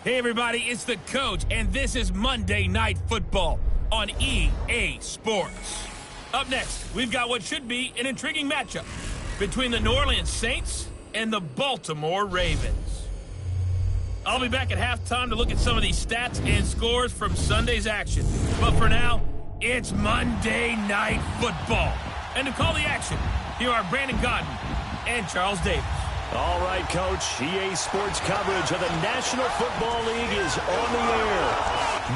Hey everybody, it's the coach, and this is Monday Night Football on EA Sports. Up next, we've got what should be an intriguing matchup between the New Orleans Saints and the Baltimore Ravens. I'll be back at halftime to look at some of these stats and scores from Sunday's action. But for now, it's Monday Night Football. And to call the action, here are Brandon Godden and Charles Davis. All right, Coach. EA Sports coverage of the National Football League is on the air.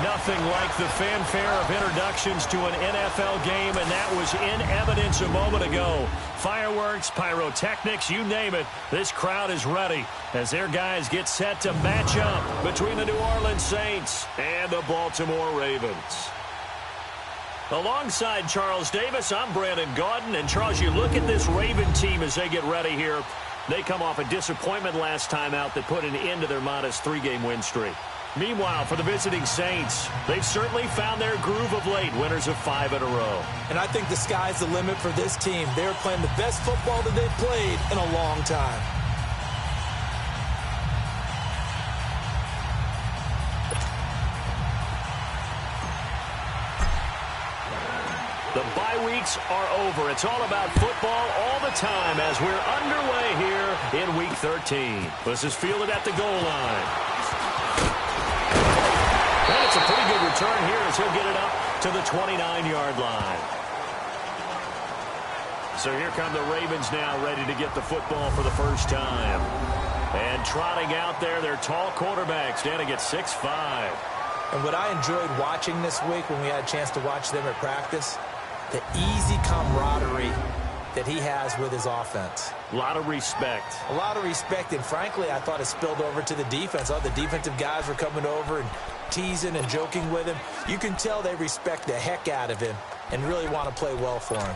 Nothing like the fanfare of introductions to an NFL game, and that was in evidence a moment ago. Fireworks, pyrotechnics, you name it. This crowd is ready as their guys get set to match up between the New Orleans Saints and the Baltimore Ravens. Alongside Charles Davis, I'm Brandon Gaudin. And, Charles, you look at this Raven team as they get ready here. They come off a disappointment last time out that put an end to their modest 3-game win streak. Meanwhile, for the visiting Saints, they've certainly found their groove of late, winners of 5 in a row. And I think the sky's the limit for this team. They're playing the best football that they've played in a long time. The bye weeks are over. It's all about football all the time as we're underway here in Week 13. This is fielded at the goal line. And it's a pretty good return here as he'll get it up to the 29-yard line. So here come the Ravens now, ready to get the football for the first time. And trotting out there, their tall quarterback standing at 6'5". And what I enjoyed watching this week when we had a chance to watch them at practice, the easy camaraderie that he has with his offense. A lot of respect. A lot of respect, and frankly, I thought it spilled over to the defense. All the defensive guys were coming over and teasing and joking with him. You can tell they respect the heck out of him and really want to play well for him.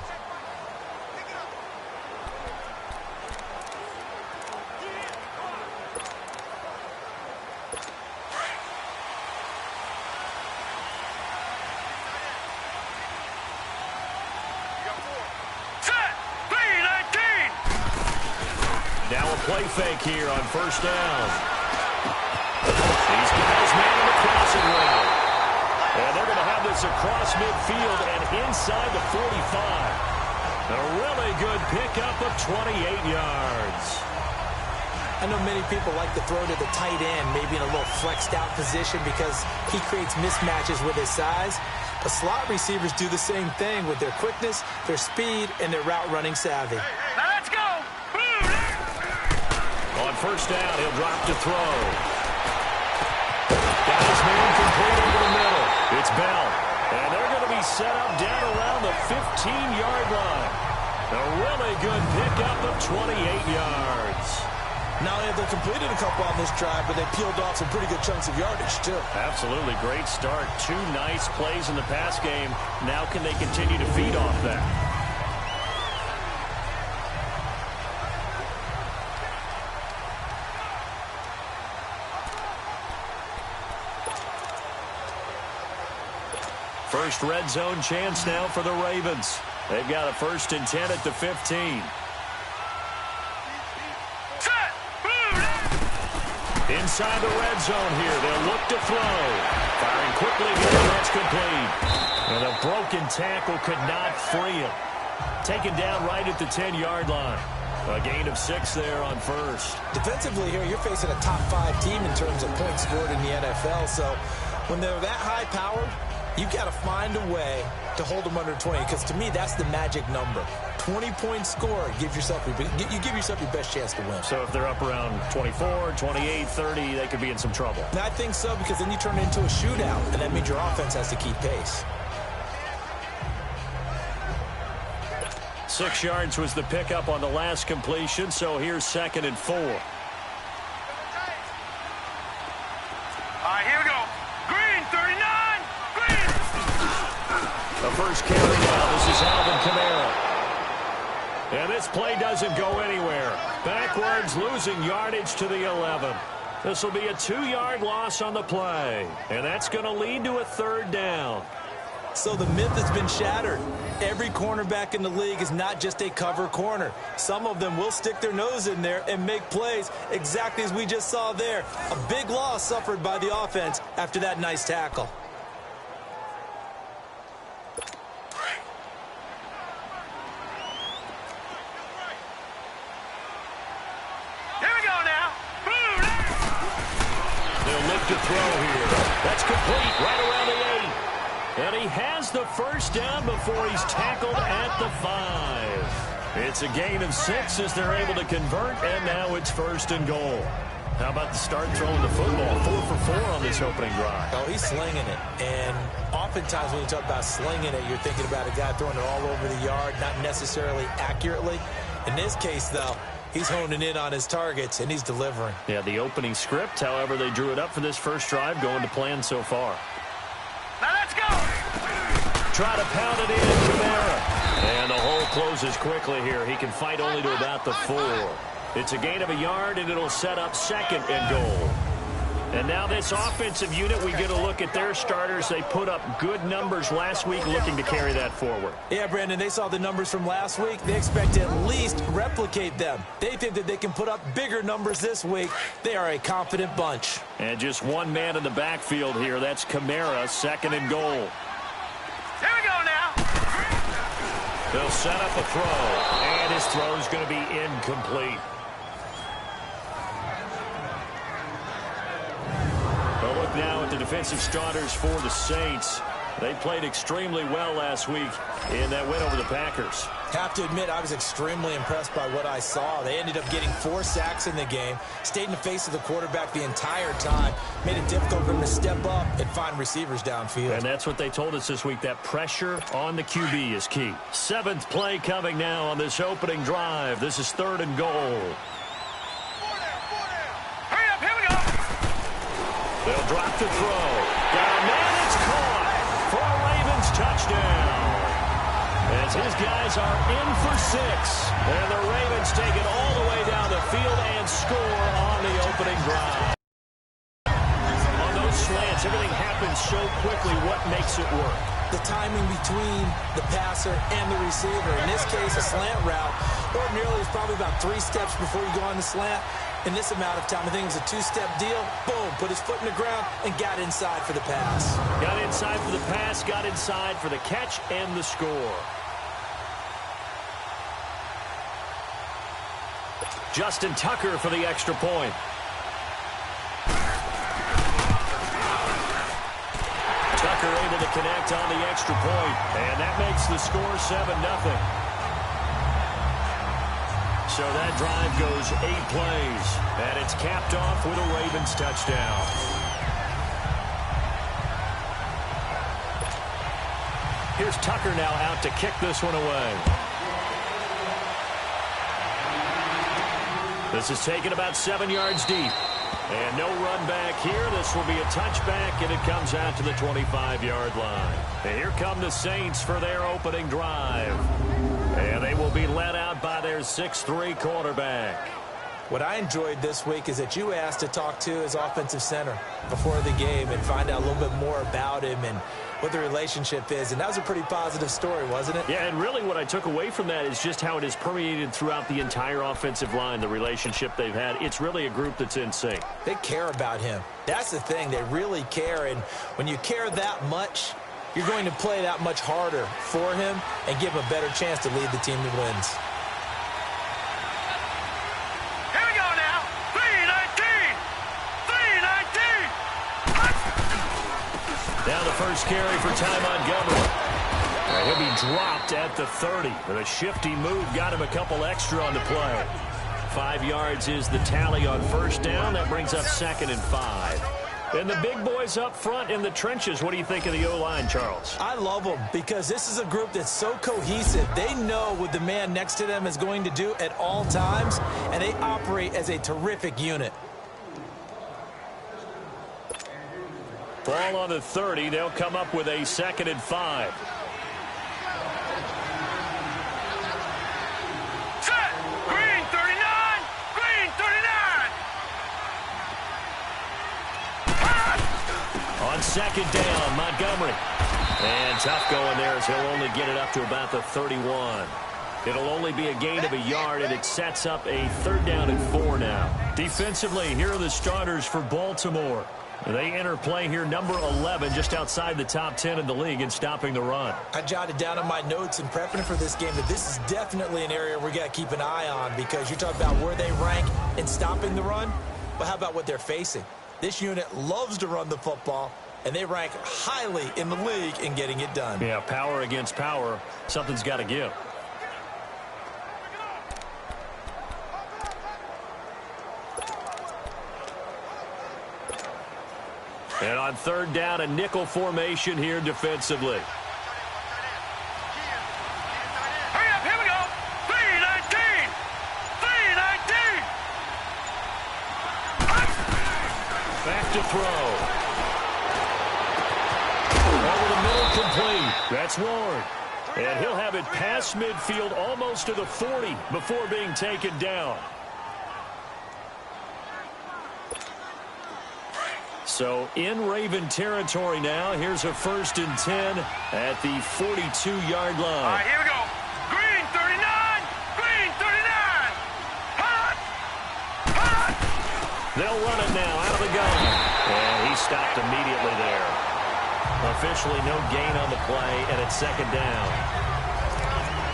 Play fake here on first down. These guys man the crossing route. And they're going to have this across midfield and inside the 45. A really good pickup of 28 yards. I know many people like to throw to the tight end, maybe in a little flexed out position because he creates mismatches with his size. But slot receivers do the same thing with their quickness, their speed, and their route running savvy. On first down, he'll drop to throw. Got his man complete over the middle. It's Bell. And they're going to be set up down around the 15-yard line. A really good pickup of 28 yards. Not only have they completed a couple on this drive, but they peeled off some pretty good chunks of yardage, too. Absolutely. Great start. 2 nice plays in the pass game. Now can they continue to feed off that? First red zone chance now for the Ravens. They've got a 1st and 10 at the 15. Inside the red zone here. They'll look to throw. Firing quickly here. That's complete. And a broken tackle could not free him. Taken down right at the 10-yard line. A gain of 6 there on first. Defensively here, you're facing a top 5 team in terms of points scored in the NFL. So when they're that high-powered, you've got to find a way to hold them under 20, because to me, that's the magic number. 20-point score, you give yourself your best chance to win. So if they're up around 24, 28, 30, they could be in some trouble. And I think so, because then you turn it into a shootout, and that means your offense has to keep pace. 6 yards was the pickup on the last completion, so here's 2nd and 4. All right, here we go. Green, 39. The first carry now. This is Alvin Kamara. And this play doesn't go anywhere. Backwards, losing yardage to the 11. This will be a 2-yard loss on the play. And that's going to lead to a 3rd down. So the myth has been shattered. Every cornerback in the league is not just a cover corner. Some of them will stick their nose in there and make plays exactly as we just saw there. A big loss suffered by the offense after that nice tackle. Here we go now. They'll look to throw here. That's complete right around the 8. And he has the first down before he's tackled at the 5. It's a gain of 6 as they're able to convert, and now it's 1st and goal. How about the start throwing the football? 4 for 4 on this opening drive. Oh, he's slinging it. And oftentimes when you talk about slinging it, you're thinking about a guy throwing it all over the yard, not necessarily accurately. In this case, though, he's honing in on his targets, and he's delivering. Yeah, the opening script, however, they drew it up for this first drive, going to plan so far. Now let's go. Try to pound it in, Kamara. And the hole closes quickly here. He can fight only to about the 4. It's a gain of a yard, and it'll set up 2nd and goal. And now this offensive unit, we get a look at their starters. They put up good numbers last week, looking to carry that forward. Yeah, Brandon, they saw the numbers from last week. They expect to at least replicate them. They think that they can put up bigger numbers this week. They are a confident bunch. And just one man in the backfield here. That's Kamara, 2nd and goal. Here we go now. They'll set up a throw, and his throw is going to be incomplete. Well, look now at the defensive starters for the Saints. They played extremely well last week in that win over the Packers. Have to admit, I was extremely impressed by what I saw. They ended up getting 4 sacks in the game, stayed in the face of the quarterback the entire time, made it difficult for him to step up and find receivers downfield. And that's what they told us this week, that pressure on the QB is key. 7th play coming now on this opening drive. This is 3rd and goal. Hurry up, here we go. They'll drop the throw. Got a man, it's caught for a Ravens touchdown. As his guys are in for 6. And the Ravens take it all the way down the field and score on the opening drive. On those slants, everything happens so quickly. What makes it work? The timing between the passer and the receiver. In this case, a slant route. Ordinarily, it's probably about 3 steps before you go on the slant. In this amount of time, I think it was a 2-step deal. Boom, put his foot in the ground and got inside for the pass. Got inside for the pass, got inside for the catch and the score. Justin Tucker for the extra point. Tucker able to connect on the extra point, and that makes the score 7-0. So that drive goes 8 plays, and it's capped off with a Ravens touchdown. Here's Tucker now out to kick this one away. This is taken about 7 yards deep. And no run back here. This will be a touchback, and it comes out to the 25-yard line. And here come the Saints for their opening drive. And they will be led out by their 6'3" quarterback. What I enjoyed this week is that you asked to talk to his offensive center before the game and find out a little bit more about him and what the relationship is. And that was a pretty positive story, wasn't it? Yeah, and really what I took away from that is just how it has permeated throughout the entire offensive line, the relationship they've had. It's really a group that's in sync. They care about him. That's the thing. They really care. And when you care that much, you're going to play that much harder for him and give him a better chance to lead the team that wins. Here we go now. 3-19. 3-19. Now the first carry for Ty Montgomery. He'll be dropped at the 30. With a shifty move, got him a couple extra on the play. 5 yards is the tally on first down. That brings up 2nd and 5. And the big boys up front in the trenches. What do you think of the O-line, Charles? I love them because this is a group that's so cohesive. They know what the man next to them is going to do at all times, and they operate as a terrific unit. Ball on the 30. They'll come up with a 2nd and 5. Set. Green 39. Green 39. On 2nd down, Montgomery. And tough going there as he'll only get it up to about the 31. It'll only be a gain of a yard, and it sets up a 3rd down and 4 now. Defensively, here are the starters for Baltimore. They enter play here, number 11, just outside the top 10 in the league in stopping the run. I jotted down on my notes in prepping for this game that this is definitely an area we got to keep an eye on, because you're talking about where they rank in stopping the run. But how about what they're facing? This unit loves to run the football, and they rank highly in the league in getting it done. Yeah, power against power. Something's got to give. And on 3rd down, a nickel formation here defensively. Hurry up, here we go. 319. 319. Back to throw. Over the middle, complete. That's Ward. And he'll have it past midfield almost to the 40 before being taken down. So in Raven territory now. Here's a 1st and 10 at the 42-yard line. All right, here we go. Green 39. Green 39. Hot. Hot. They'll run it now out of the gun. And he stopped immediately there. Officially no gain on the play, and it's 2nd down.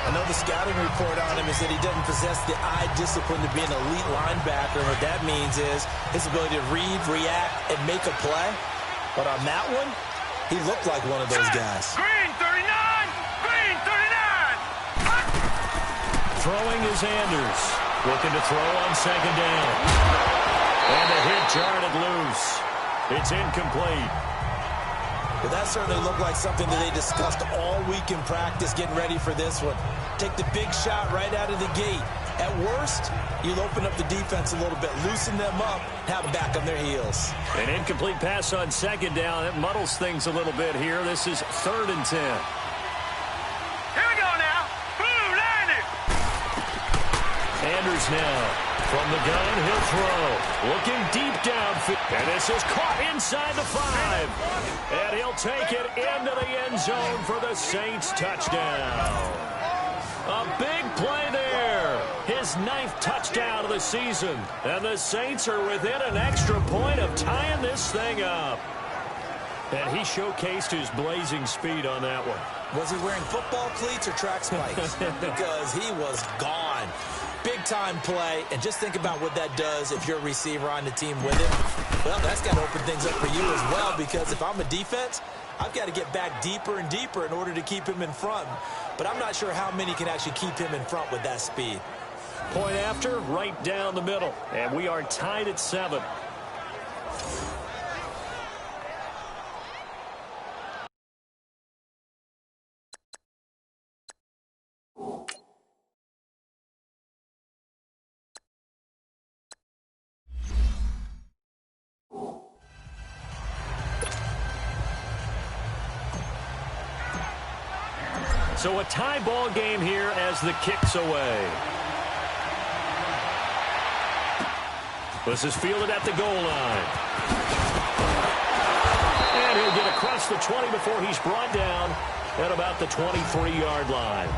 I know the scouting report on him is that he doesn't possess the eye discipline to be an elite linebacker. What that means is his ability to read, react, and make a play. But on that one, he looked like one of those guys. Green 39. Green 39. Hot. Throwing is Anders. Looking to throw on 2nd down. And the hit jarred it loose. It's incomplete. Well, that certainly looked like something that they discussed all week in practice getting ready for this one. Take the big shot right out of the gate. At worst, you'll open up the defense a little bit, loosen them up, have them back on their heels. An incomplete pass on 2nd down. It muddles things a little bit here. This is 3rd and 10. Here we go now. Blue 90. Anders now. From the gun, he'll throw. Looking deep downfield. And this is caught inside the 5. And he'll take it into the end zone for the Saints touchdown. A big play there. His 9th touchdown of the season. And the Saints are within an extra point of tying this thing up. And he showcased his blazing speed on that one. Was he wearing football cleats or track spikes? Because he was gone. Big-time play, and just think about what that does if you're a receiver on the team with him. Well, that's got to open things up for you as well, because if I'm a defense, I've got to get back deeper and deeper in order to keep him in front. But I'm not sure how many can actually keep him in front with that speed. Point after, right down the middle, and we are tied at 7. So a tie ball game here as the kick's away. This is fielded at the goal line. And he'll get across the 20 before he's brought down at about the 23-yard line.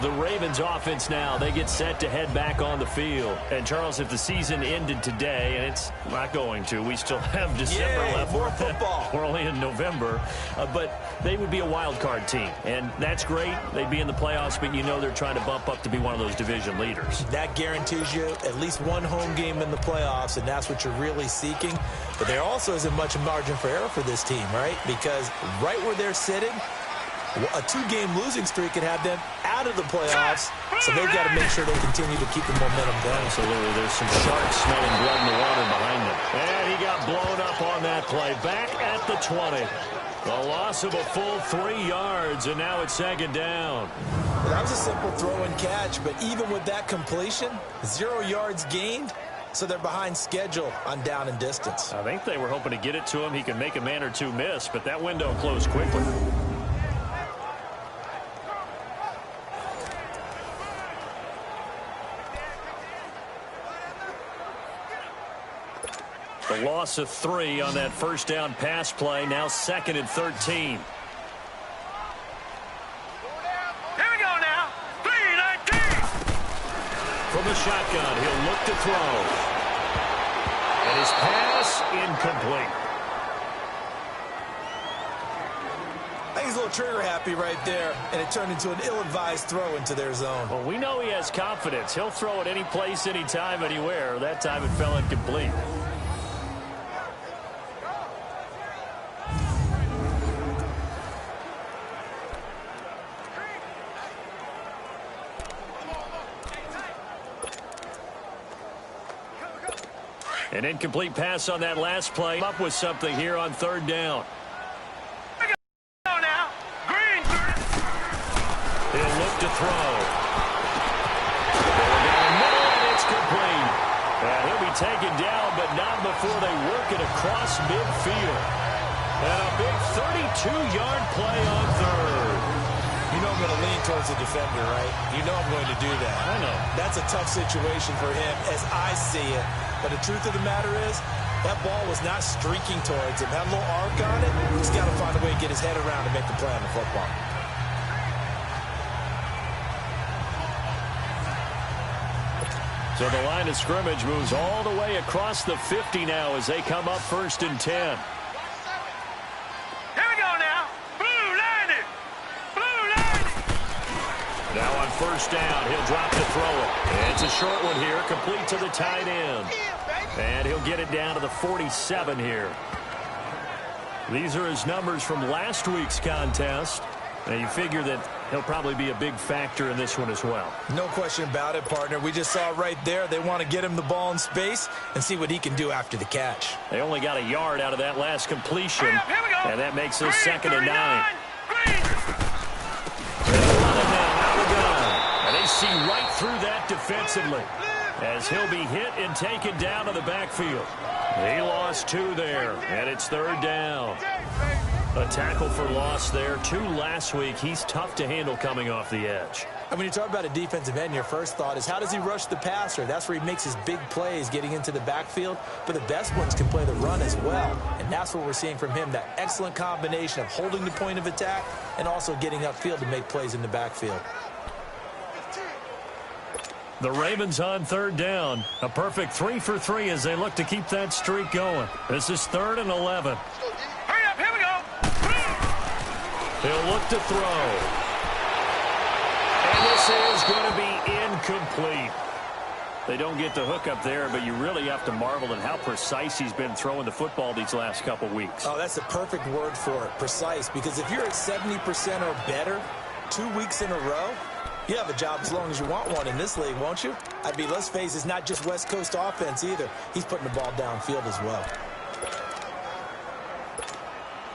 The Ravens offense now, they get set to head back on the field. And, Charles, if the season ended today, and it's not going to, we still have December left. More football. We're only in November. But they would be a wild card team. And that's great. They'd be in the playoffs, but you know they're trying to bump up to be one of those division leaders. That guarantees you at least one home game in the playoffs, and that's what you're really seeking. But there also isn't much margin for error for this team, right? Because right where they're sitting, a 2-game losing streak could have them out of the playoffs, so they've got to make sure they continue to keep the momentum going. Absolutely. There's some sharks smelling blood in the water behind them. And he got blown up on that play. Back at the 20. A loss of a full 3 yards, and now it's 2nd down. Well, that was a simple throw and catch, but even with that completion, 0 yards gained, so they're behind schedule on down and distance. I think they were hoping to get it to him. He could make a man or two miss, but that window closed quickly. A loss of 3 on that first down pass play. Now 2nd and 13. Here we go now. 3-19. From the shotgun, he'll look to throw. And his pass incomplete. I think he's a little trigger happy right there, and it turned into an ill-advised throw into their zone. Well, we know he has confidence. He'll throw it any place, anytime, anywhere. That time it fell incomplete. An incomplete pass on that last play. Up with something here on 3rd down. He'll look to throw. Going down the middle, and it's complete. He'll be taken down, but not before they work it across midfield. And a big 32-yard play on 3rd. You know I'm going to lean towards the defender, right? You know I'm going to do that. I know. That's a tough situation for him as I see it. But the truth of the matter is, that ball was not streaking towards him. Had a little arc on it. He's got to find a way to get his head around and make the play on the football. So the line of scrimmage moves all the way across the 50 now as they come up 1st and 10. Here we go now. Blue 90. Blue 90. Now on 1st down, he'll drop to throw it. It's a short one here, complete to the tight end. And he'll get it down to the 47 here. These are his numbers from last week's contest. And you figure that he'll probably be a big factor in this one as well. No question about it, partner. We just saw right there they want to get him the ball in space and see what he can do after the catch. They only got a yard out of that last completion. Here we go. And that makes this 2nd and 9. Green. They'll run it now out of the gun. And they see right through that defensively as he'll be hit and taken down to the backfield. He lost 2 there, and it's 3rd down. A tackle for loss there. 2 last week. He's tough to handle coming off the edge. And when you talk about a defensive end, your first thought is how does he rush the passer? That's where he makes his big plays getting into the backfield. But the best ones can play the run as well. And that's what we're seeing from him, that excellent combination of holding the point of attack and also getting upfield to make plays in the backfield. The Ravens on 3rd down. A perfect 3 for 3 as they look to keep that streak going. This is 3rd and 11. Hurry up. Here we go. He'll look to throw. And this is going to be incomplete. They don't get the hook up there, but you really have to marvel at how precise he's been throwing the football these last couple weeks. Oh, that's the perfect word for it, precise. Because if you're at 70% or better 2 weeks in a row, you have a job as long as you want one in this league, won't you? I mean, let's face it, it's not just West Coast offense either. He's putting the ball downfield as well.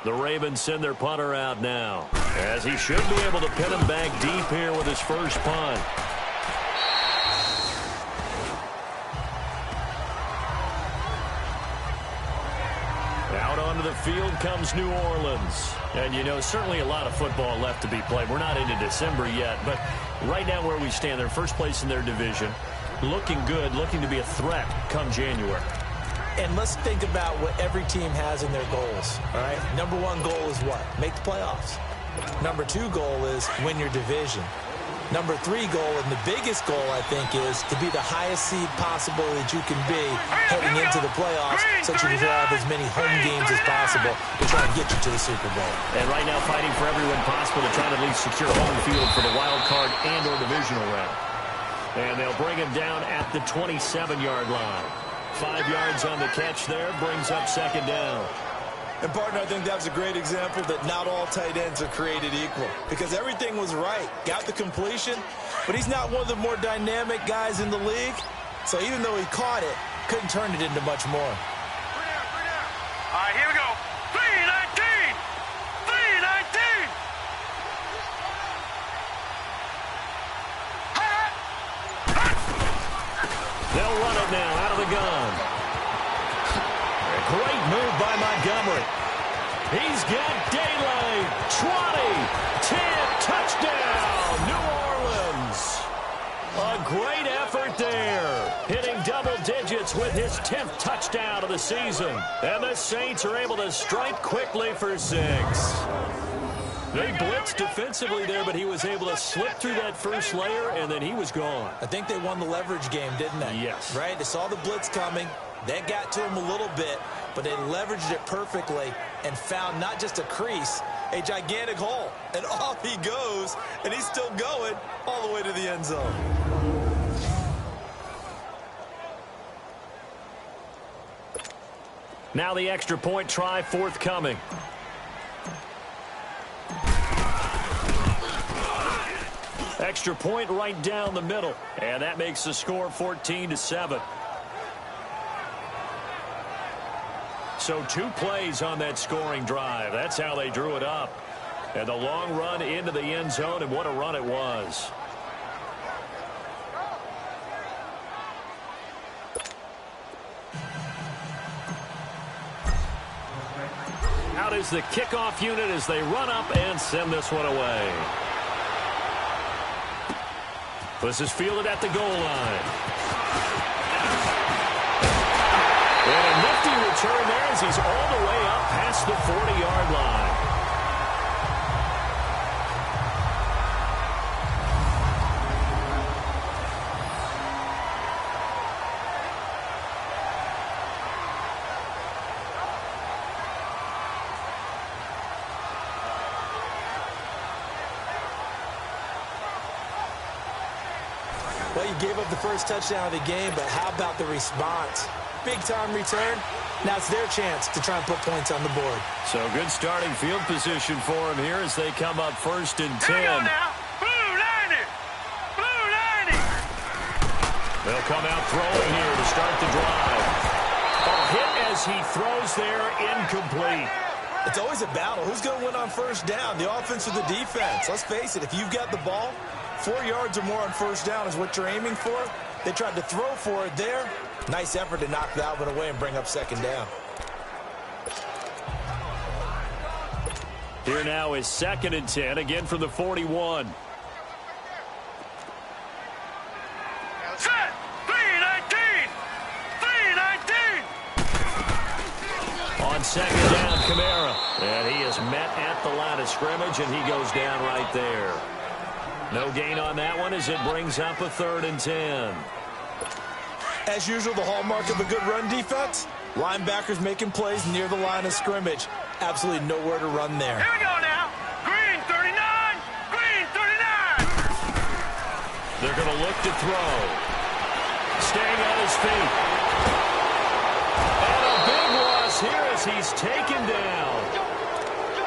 The Ravens send their punter out now, as he should be able to pin him back deep here with his first punt. Out onto the field comes New Orleans. And, you know, certainly a lot of football left to be played. We're not into December yet, but right now where we stand, they're first place in their division, looking good, looking to be a threat come January. And let's think about what every team has in their goals, all right? Number 1 goal is what? Make the playoffs. Number 2 goal is win your division. Number 3 goal, and the biggest goal, I think, is to be the highest seed possible that you can be heading into the playoffs so that you can have as many home games as possible to try and get you to the Super Bowl. And right now fighting for every win possible to try to at least secure home field for the wild card and or divisional round. And they'll bring him down at the 27-yard line. 5 yards on the catch there, brings up 2nd down. And, partner, I think that was a great example that not all tight ends are created equal. Because everything was right. Got the completion, but he's not one of the more dynamic guys in the league. So even though he caught it, couldn't turn it into much more. All right, here we go. 3-19. 3-19. They'll run it now out of the gun. A great move by Montgomery. He's got daylight. 20, 10, touchdown, New Orleans. A great effort there. Hitting double digits with his 10th touchdown of the season. And the Saints are able to strike quickly for 6. They blitzed defensively there, but he was able to slip through that first layer, and then he was gone. I think they won the leverage game, didn't they? Yes. Right? They saw the blitz coming. That got to him a little bit, but they leveraged it perfectly and found not just a crease, a gigantic hole. And off he goes, and he's still going all the way to the end zone. Now the extra point try forthcoming. Extra point right down the middle, and that makes the score 14-7. So 2 plays on that scoring drive. That's how they drew it up. And the long run into the end zone, and what a run it was. Out is the kickoff unit as they run up and send this one away. This is fielded at the goal line. And a nifty return there as he's all the way up past the 40-yard line. Well, you gave up the first touchdown of the game, but how about the response? Big-time return. Now it's their chance to try and put points on the board. So good starting field position for him here as they come up 1st and 10. Here we go now. Blue 90. Blue 90. They'll come out throwing here to start the drive. A hit as he throws there, incomplete. It's always a battle. Who's going to win on first down, the offense or the defense? Let's face it, if you've got the ball, 4 yards or more on first down is what you're aiming for. They tried to throw for it there. Nice effort to knock that one away and bring up 2nd down. Here now is 2nd and 10, again from the 41. Set. 319. 319. On 2nd down, Kamara. And he is met at the line of scrimmage, and he goes down right there. No gain on that one as it brings up a 3rd and 10. As usual, the hallmark of a good run defense, linebackers making plays near the line of scrimmage. Absolutely nowhere to run there. Here we go now. Green 39. Green 39. They're going to look to throw. Staying on his feet. And a big loss here as he's taken down.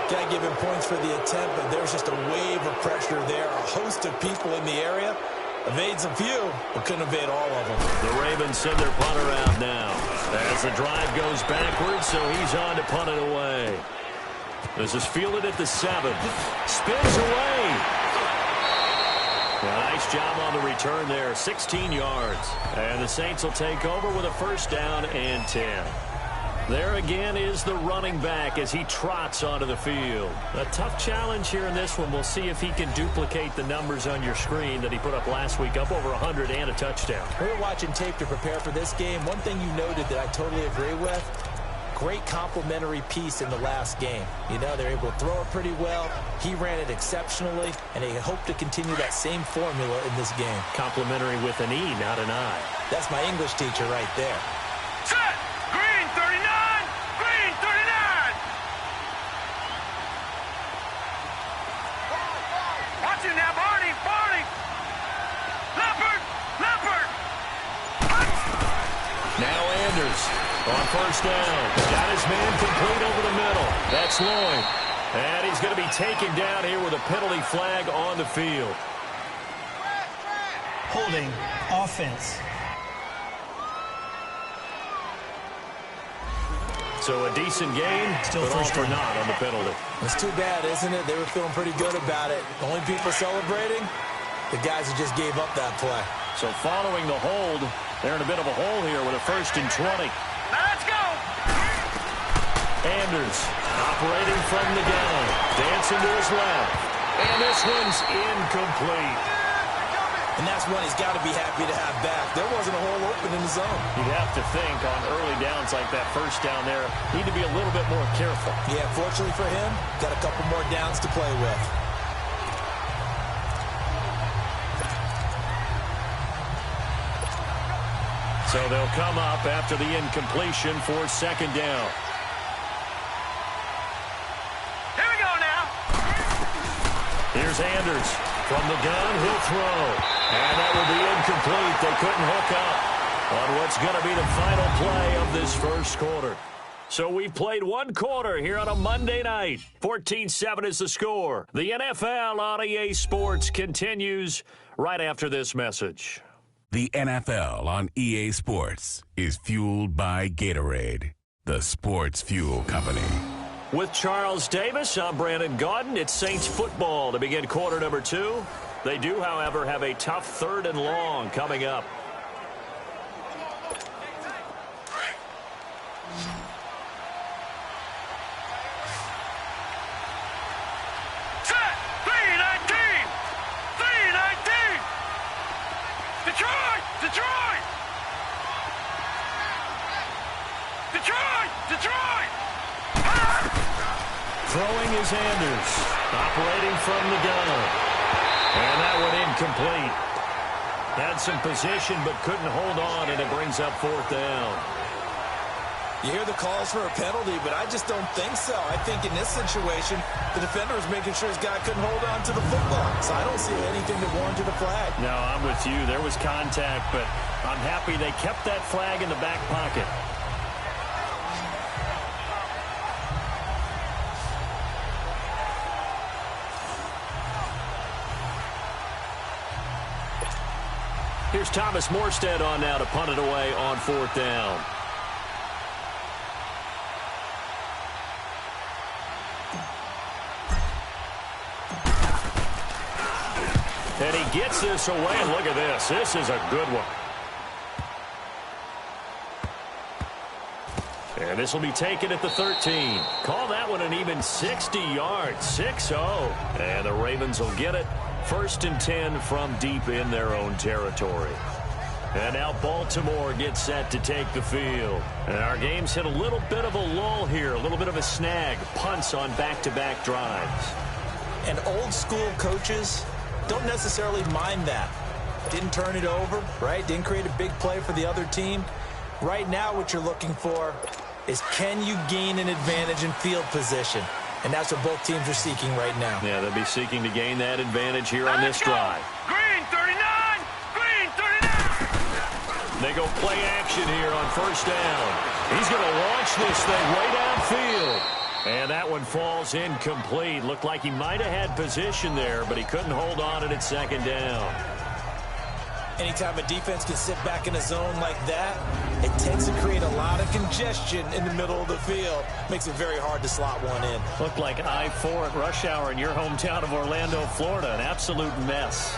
Got to give him points for the attempt, but there's just a wave of pressure there. A host of people in the area. Evades a few, but couldn't evade all of them. The Ravens send their punter out now. As the drive goes backwards, so he's on to punt it away. This is fielded at the 7. Spins away. Nice job on the return there. 16 yards. And the Saints will take over with a 1st down and 10. There again is the running back as he trots onto the field. A tough challenge here in this one. We'll see if he can duplicate the numbers on your screen that he put up last week, up over 100 and a touchdown. We were watching tape to prepare for this game. One thing you noted that I totally agree with, great complimentary piece in the last game. You know, they're able to throw it pretty well. He ran it exceptionally, and they hope to continue that same formula in this game. Complimentary with an E, not an I. That's my English teacher right there. Set. Green 39. Green 39. Watch it now, Barney. Barney. Leopard. Leopard. Now Anders on 1st down. Got his man complete over the middle. That's Lloyd. And he's going to be taken down here with a penalty flag on the field. Holding offense. So a decent game, Still but all first for down. naught on the penalty. It's too bad, isn't it? They were feeling pretty good about it. The only people celebrating, the guys who just gave up that play. So following the hold, they're in a bit of a hole here with a 1st and 20. Let's go. Anders operating from the gun. Dancing to his left. And this one's incomplete. And that's one he's got to be happy to have back. There wasn't a hole open in the zone. You'd have to think on early downs like that first down there, need to be a little bit more careful. Yeah, fortunately for him, got a couple more downs to play with. So they'll come up after the incompletion for second down. Here we go now. Here's Anders. From the gun, he'll throw. And that will be incomplete. They couldn't hook up on what's going to be the final play of this first quarter. So we've played one quarter here on a Monday night. 14-7 is the score. The NFL on EA Sports continues right after this message. The NFL on EA Sports is fueled by Gatorade, the sports fuel company. With Charles Davis, I'm Brandon Gaudin. It's Saints football to begin quarter number 2. They do, however, have a tough third and long coming up. Set. 3-19. 3-19. Detroit. Detroit. Detroit. Detroit. Throwing is Anders, operating from the gun. And that one incomplete. Had some position but couldn't hold on, and it brings up fourth down. You hear the calls for a penalty, but I just don't think so. I think in this situation, the defender was making sure his guy couldn't hold on to the football. So I don't see anything that warranted a flag. No, I'm with you. There was contact, but I'm happy they kept that flag in the back pocket. Here's Thomas Morstead on now to punt it away on fourth down. And he gets this away, and look at this. This is a good one. And this will be taken at the 13. Call that one an even 60 yards, 6-0. And the Ravens will get it. 1st and 10 from deep in their own territory. And now Baltimore gets set to take the field. And our game's hit a little bit of a lull here, a little bit of a snag. Punts on back-to-back drives. And old school coaches don't necessarily mind that. Didn't turn it over, right? Didn't create a big play for the other team. Right now what you're looking for is, can you gain an advantage in field position? And that's what both teams are seeking right now. Yeah, they'll be seeking to gain that advantage here on this drive. Green 39. Green 39. They go play action here on first down. He's going to launch this thing way downfield. And that one falls incomplete. Looked like he might have had position there, but he couldn't hold on at second down. Anytime a defense can sit back in a zone like that, it tends to create a lot of congestion in the middle of the field. Makes it very hard to slot one in. Looked like I-4 at rush hour in your hometown of Orlando, Florida. An absolute mess.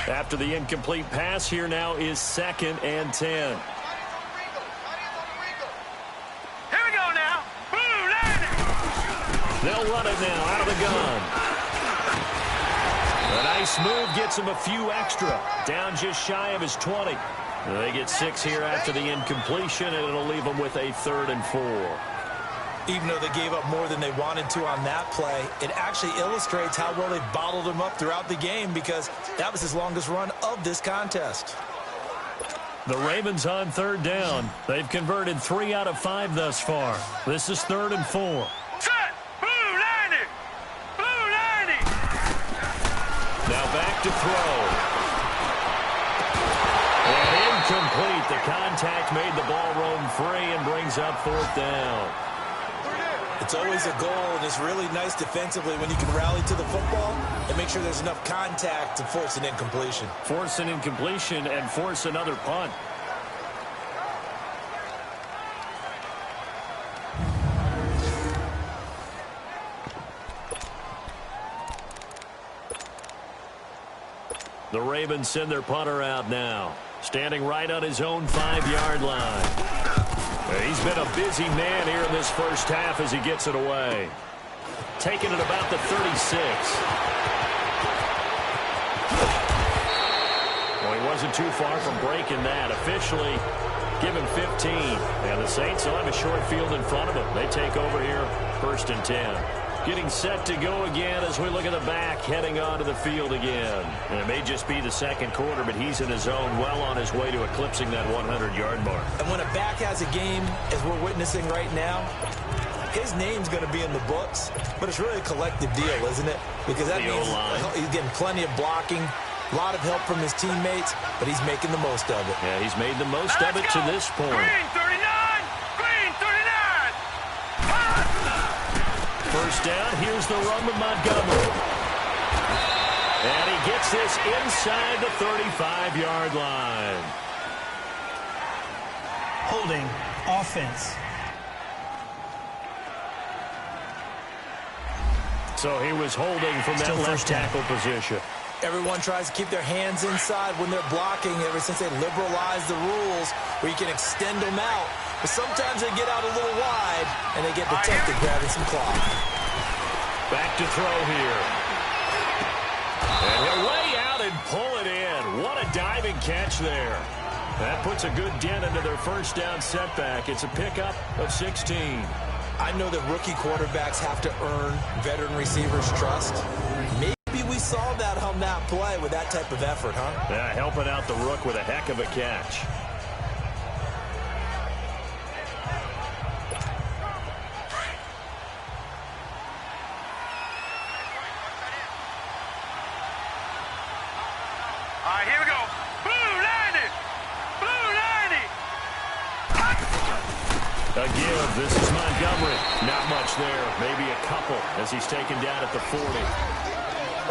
After the incomplete pass, here now is 2nd and 10. Here we go now. Blue landing. They'll run it now out of the gun. A nice move gets him a few extra. Down just shy of his 20. They get 6 here after the incompletion, and it'll leave them with a 3rd and 4. Even though they gave up more than they wanted to on that play, it actually illustrates how well they bottled him up throughout the game, because that was his longest run of this contest. The Ravens on 3rd down. They've converted 3 out of 5 thus far. This is 3rd and 4. Set. Blue landing. Blue landing. Now back to throw. And incomplete. The contact made the ball roam free and brings up 4th down. It's always a goal, and it's really nice defensively when you can rally to the football and make sure there's enough contact to force an incompletion. Force an incompletion and force another punt. The Ravens send their punter out now, standing right on his own 5-yard line. He's been a busy man here in this first half as he gets it away. Taking it about the 36. Well, he wasn't too far from breaking that. Officially given 15. And the Saints will have a short field in front of them. They take over here, 1st and 10. Getting set to go again as we look at the back, heading onto the field again. And it may just be the second quarter, but he's in his zone, well on his way to eclipsing that 100-yard mark. And when a back has a game, as we're witnessing right now, his name's going to be in the books, but it's really a collective deal, isn't it? Because that means he's getting plenty of blocking, a lot of help from his teammates, but he's making the most of it. Yeah, he's made the most of it to this point. Green 39! Green 39! First down, here's the run with Montgomery. And he gets this inside the 35-yard line. Holding offense. So he was holding from that left tackle position. Everyone tries to keep their hands inside when they're blocking ever since they liberalized the rules where you can extend them out. But sometimes they get out a little wide and they get detected grabbing some clock. Back to throw here. And he'll lay out and pull it in. What a diving catch there. That puts a good dent into their first down setback. It's a pickup of 16. I know that rookie quarterbacks have to earn veteran receivers' trust. Maybe we saw that on that play with that type of effort, huh? Yeah, helping out the rook with a heck of a catch. All right, here we go. Blue 90! Blue 90! A give. This is Montgomery. Not much there. Maybe a couple as he's taken down at the 40.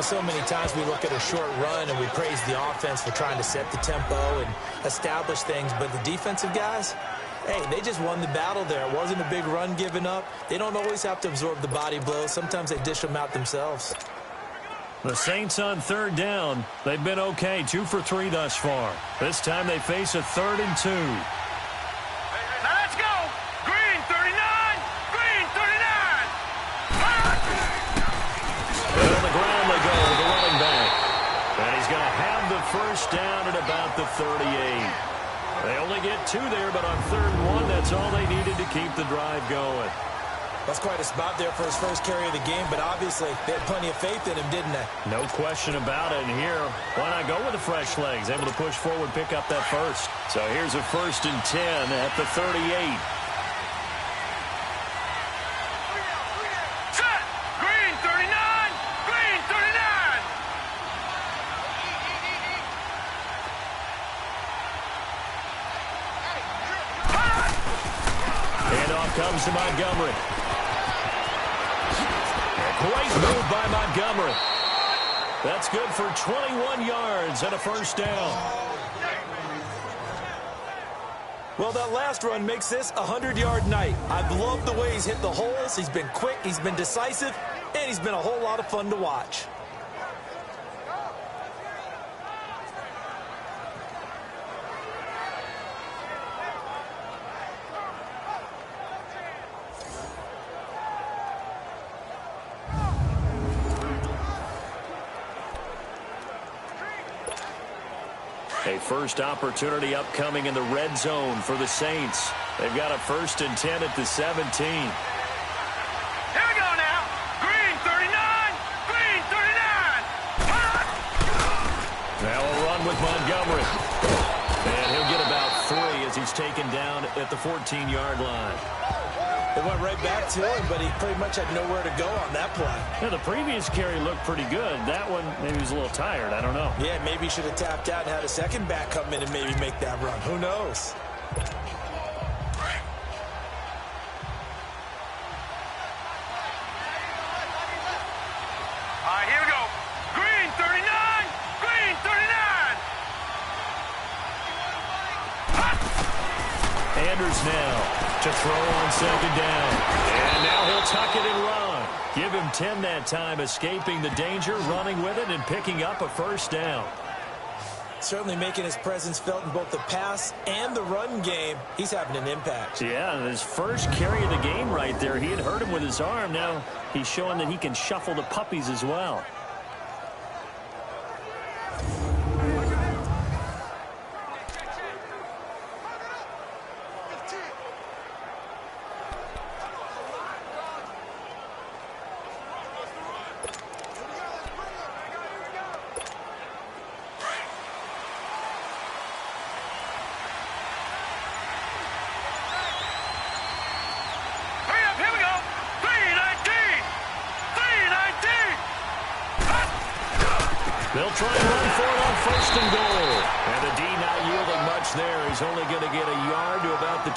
So many times we look at a short run and we praise the offense for trying to set the tempo and establish things, but the defensive guys, hey, they just won the battle there. It wasn't a big run given up. They don't always have to absorb the body blows. Sometimes they dish them out themselves. The Saints on 3rd down. They've been okay, 2 for 3 thus far. This time they face a 3rd and 2. Now let's go! Green 39! Green 39! And on the ground they go with the running back. And he's going to have the first down at about the 38. They only get 2 there, but on 3rd and 1, that's all they needed to keep the drive going. That's quite a spot there for his first carry of the game, but obviously they had plenty of faith in him, didn't they? No question about it. And here, why not go with the fresh legs? Able to push forward, pick up that first. So here's a 1st and 10 at the 38. Set! Green 39! Green 39! Handoff comes to Montgomery. Great move by Montgomery. That's good for 21 yards and a first down. Well, that last run makes this a 100-yard night. I've loved the way he's hit the holes. He's been quick, he's been decisive, and he's been a whole lot of fun to watch. A first opportunity upcoming in the red zone for the Saints. They've got a 1st and 10 at the 17. Here we go now. Green 39! Green 39! Now a run with Montgomery. And he'll get about 3 as he's taken down at the 14-yard line. They went right back to him, but he pretty much had nowhere to go on that play. Yeah, the previous carry looked pretty good. That one, maybe he was a little tired. I don't know. Yeah, maybe he should have tapped out and had a second back come in and maybe make that run. Who knows? All right, here we go. Green 39! Green 39! Anders now to throw on 2nd down. And now he'll tuck it and run. Give him 10 that time, escaping the danger, running with it, and picking up a first down. Certainly making his presence felt in both the pass and the run game. He's having an impact. Yeah, his first carry of the game right there. He had hurt him with his arm. Now he's showing that he can shuffle the puppies as well. They'll try and run for it on first and goal. And the D not yielding much there. He's only going to get a yard to about the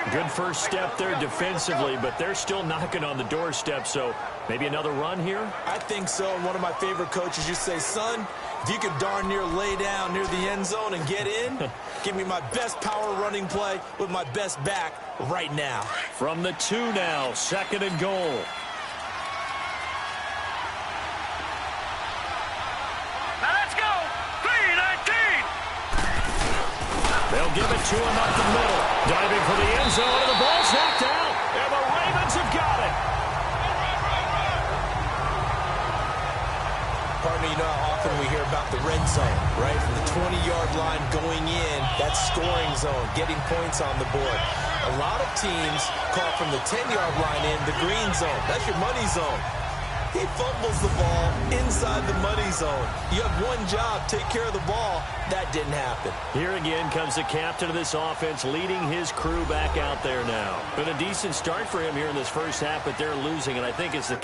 2. Good first step there defensively, but they're still knocking on the doorstep, so maybe another run here? I think so. One of my favorite coaches used to say, son, if you could darn near lay down near the end zone and get in, give me my best power running play with my best back right now. From the 2 now, second and goal. They'll give it to him up the middle. Diving for the end zone, and the ball's knocked out. And the Ravens have got it. Partner, you know how often we hear about the red zone, right? From the 20-yard line going in, that scoring zone, getting points on the board. A lot of teams call from the 10-yard line in the green zone. That's your money zone. He fumbles the ball inside the money zone. You have one job, take care of the ball. That didn't happen. Here again comes the captain of this offense, leading his crew back out there now. Been a decent start for him here in this first half, but they're losing, and I think it's the...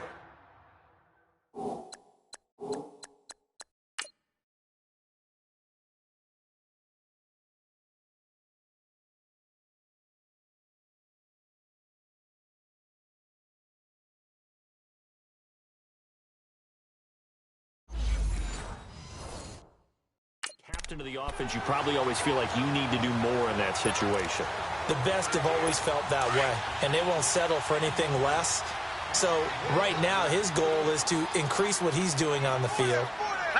Captain of the offense, you probably always feel like you need to do more in that situation. The best have always felt that way, and they won't settle for anything less. So right now, his goal is to increase what he's doing on the field,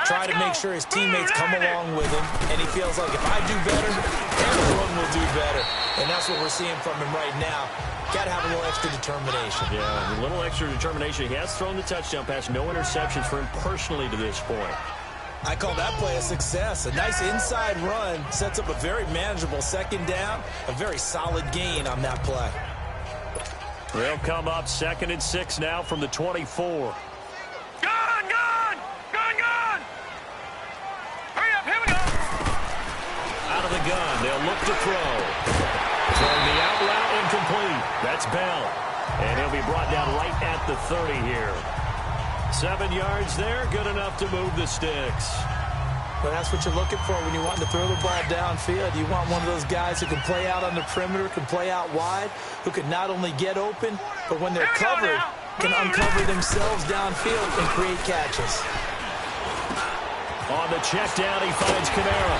try to make sure his teammates come along with him, and he feels like if I do better, everyone will do better. And that's what we're seeing from him right now. Got to have a little extra determination. Yeah, a little extra determination. He has thrown the touchdown pass, no interceptions for him personally to this point. I call that play a success. A nice inside run sets up a very manageable second down, a very solid gain on that play. They'll come up 2nd and 6 now from the 24. Gone! Hurry up, here we go! Out of the gun, they'll look to throw. Throwing the out route incomplete. That's Bell. And he'll be brought down right at the 30 here. 7 yards there, good enough to move the sticks. Well, that's what you're looking for when you want to throw the ball downfield. You want one of those guys who can play out on the perimeter, can play out wide, who can not only get open, but when they're covered, can uncover themselves downfield and create catches. On the check down, he finds Kamara.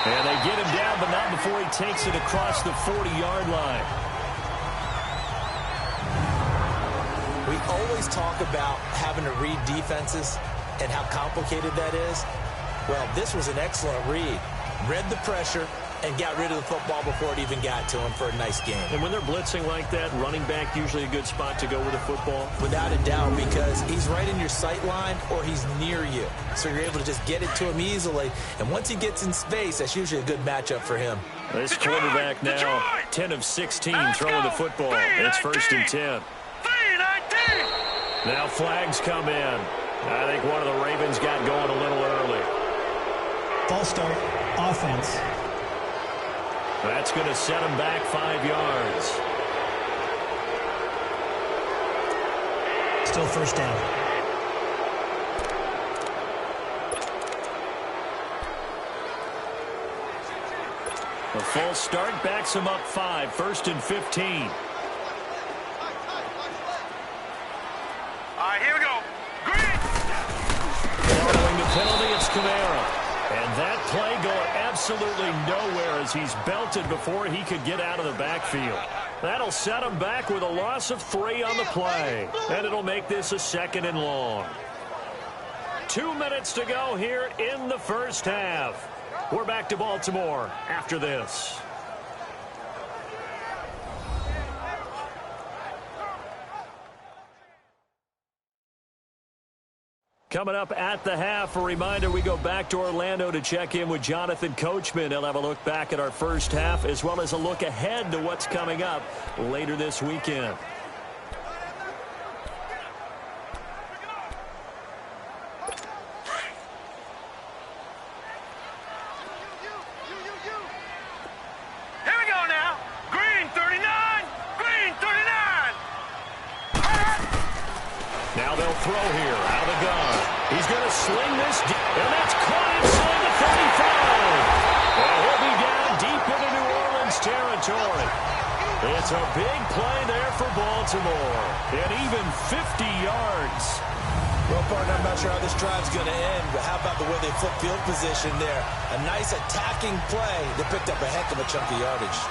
And they get him down, but not before he takes it across the 40-yard line. We always talk about having to read defenses and how complicated that is. Well, this was an excellent read. Read the pressure and got rid of the football before it even got to him for a nice game. And when they're blitzing like that, running back usually a good spot to go with the football? Without a doubt, because he's right in your sight line or he's near you. So you're able to just get it to him easily. And once he gets in space, that's usually a good matchup for him. This quarterback now, 10 of 16 throwing the football. It's 1st and 10. Now flags come in. I think one of the Ravens got going a little early. False start, offense. That's going to set him back 5 yards. Still first down. A false start backs him up 5, 1st and 15. Here we go. Green. Following the penalty, it's Kamara. And that play going absolutely nowhere as he's belted before he could get out of the backfield. That'll set him back with a loss of 3 on the play. And it'll make this a 2nd and long. 2 minutes to go here in the first half. We're back to Baltimore after this. Coming up at the half, a reminder, we go back to Orlando to check in with Jonathan Coachman. He'll have a look back at our first half as well as a look ahead to what's coming up later this weekend. Here we go now. Green 39. Green 39. Now they'll throw here out of the gun. He's going to sling this, and that's caught inside the 35. And he'll be down deep into New Orleans territory. It's a big play there for Baltimore, and even 50 yards. Well, partner, I'm not sure how this drive's going to end, but how about the way they flip field position there? A nice attacking play. They picked up a heck of a chunk of yardage.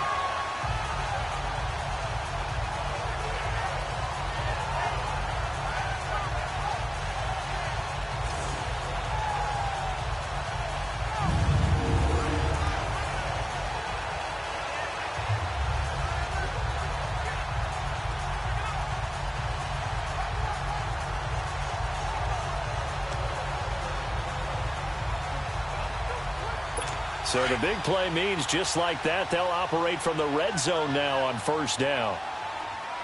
So the big play means just like that, they'll operate from the red zone now on first down.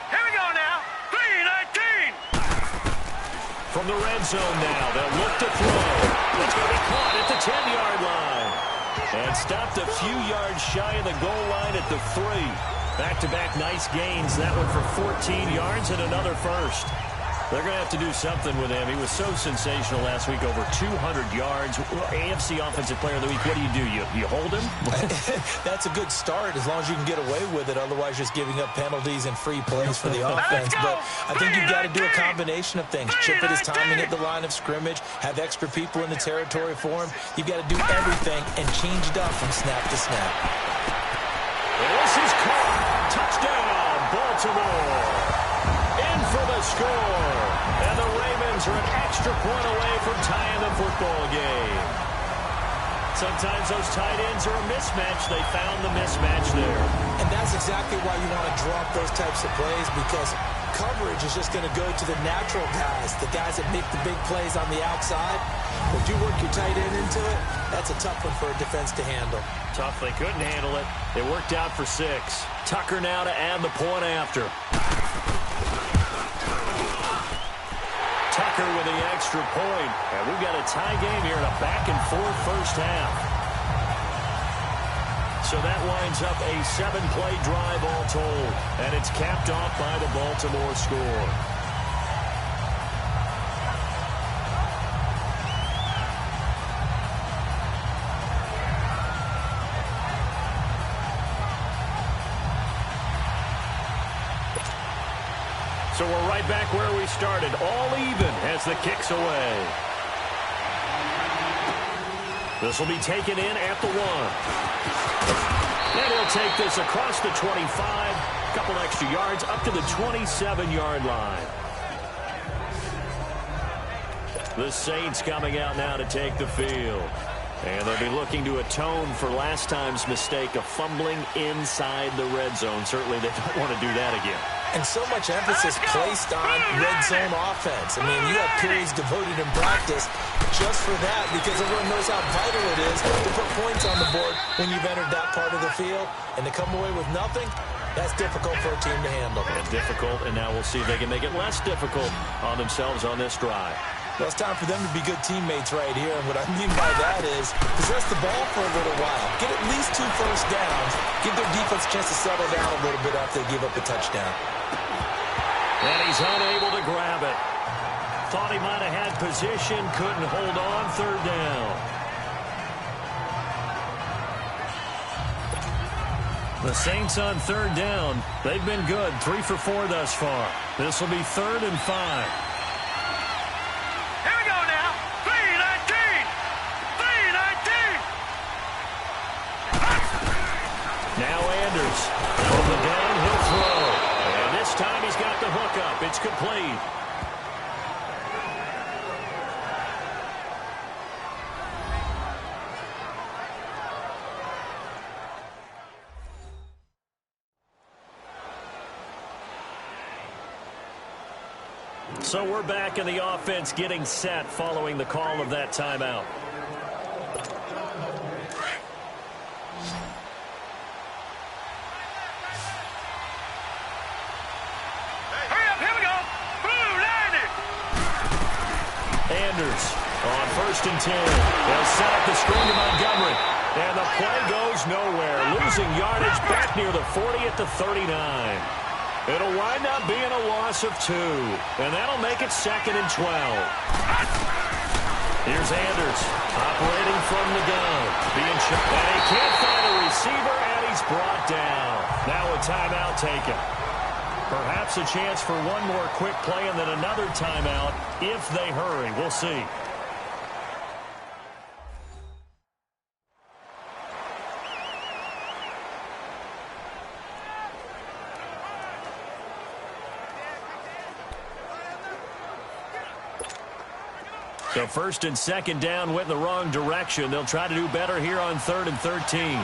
Here we go now. 319. From the red zone now, they'll look to throw. It's going to be caught at the 10-yard line. And stopped a few yards shy of the goal line at the 3. Back-to-back nice gains. That one for 14 yards and another first. They're going to have to do something with him. He was so sensational last week, over 200 yards. AFC Offensive Player of the Week, what do? You hold him? That's a good start as long as you can get away with it. Otherwise, just giving up penalties and free plays for the offense. But I think you've got to do a combination of things. Chip at his timing at the line of scrimmage, have extra people in the territory for him. You've got to do everything and change it up from snap to snap. This is caught. Touchdown, Baltimore. In for the score. And the Ravens are an extra point away from tying the football game. Sometimes those tight ends are a mismatch. They found the mismatch there. And that's exactly why you want to drop those types of plays, because coverage is just going to go to the natural guys, the guys that make the big plays on the outside. If you work your tight end into it, that's a tough one for a defense to handle. Tough. They couldn't handle it. It worked out for 6. Tucker now to add the point after. Tucker with the extra point. And we've got a tie game here in a back-and-forth first half. So that winds up a 7-play drive all told. And it's capped off by the Baltimore score. So we're right back where we started, all even as the kick's away. This will be taken in at the 1. And he'll take this across the 25, a couple extra yards, up to the 27-yard line. The Saints coming out now to take the field. And they'll be looking to atone for last time's mistake of fumbling inside the red zone. Certainly they don't want to do that again. And so much emphasis placed on red zone offense. I mean, you have periods devoted in practice just for that, because everyone knows how vital it is to put points on the board when you've entered that part of the field. And to come away with nothing, that's difficult for a team to handle. And difficult, and now we'll see if they can make it less difficult on themselves on this drive. Well, it's time for them to be good teammates right here. And what I mean by that is possess the ball for a little while. Get at least 2 first downs. Give their defense a chance to settle down a little bit after they give up a touchdown. And he's unable to grab it. Thought he might have had position, couldn't hold on, 3rd down. The Saints on 3rd down. They've been good, 3 for 4 thus far. This will be 3rd and 5. Here we go now. 319. 319. Now Anders from the gun, he'll throw. And this time he's got the hook up. It's complete. So we're back in the offense getting set following the call of that timeout. Hurry up, here we go. Blue, landed. Anders on 1st and 10. They'll set up the screen to Montgomery. And the play goes nowhere. Losing yardage back near the 40 at the 39. It'll wind up being a loss of 2. And that'll make it 2nd and 12. Here's Anders operating from the gun. Being shot. And he can't find a receiver, and he's brought down. Now a timeout taken. Perhaps a chance for one more quick play and then another timeout if they hurry. We'll see. So 1st and 2nd down went in the wrong direction. They'll try to do better here on 3rd and 13. Here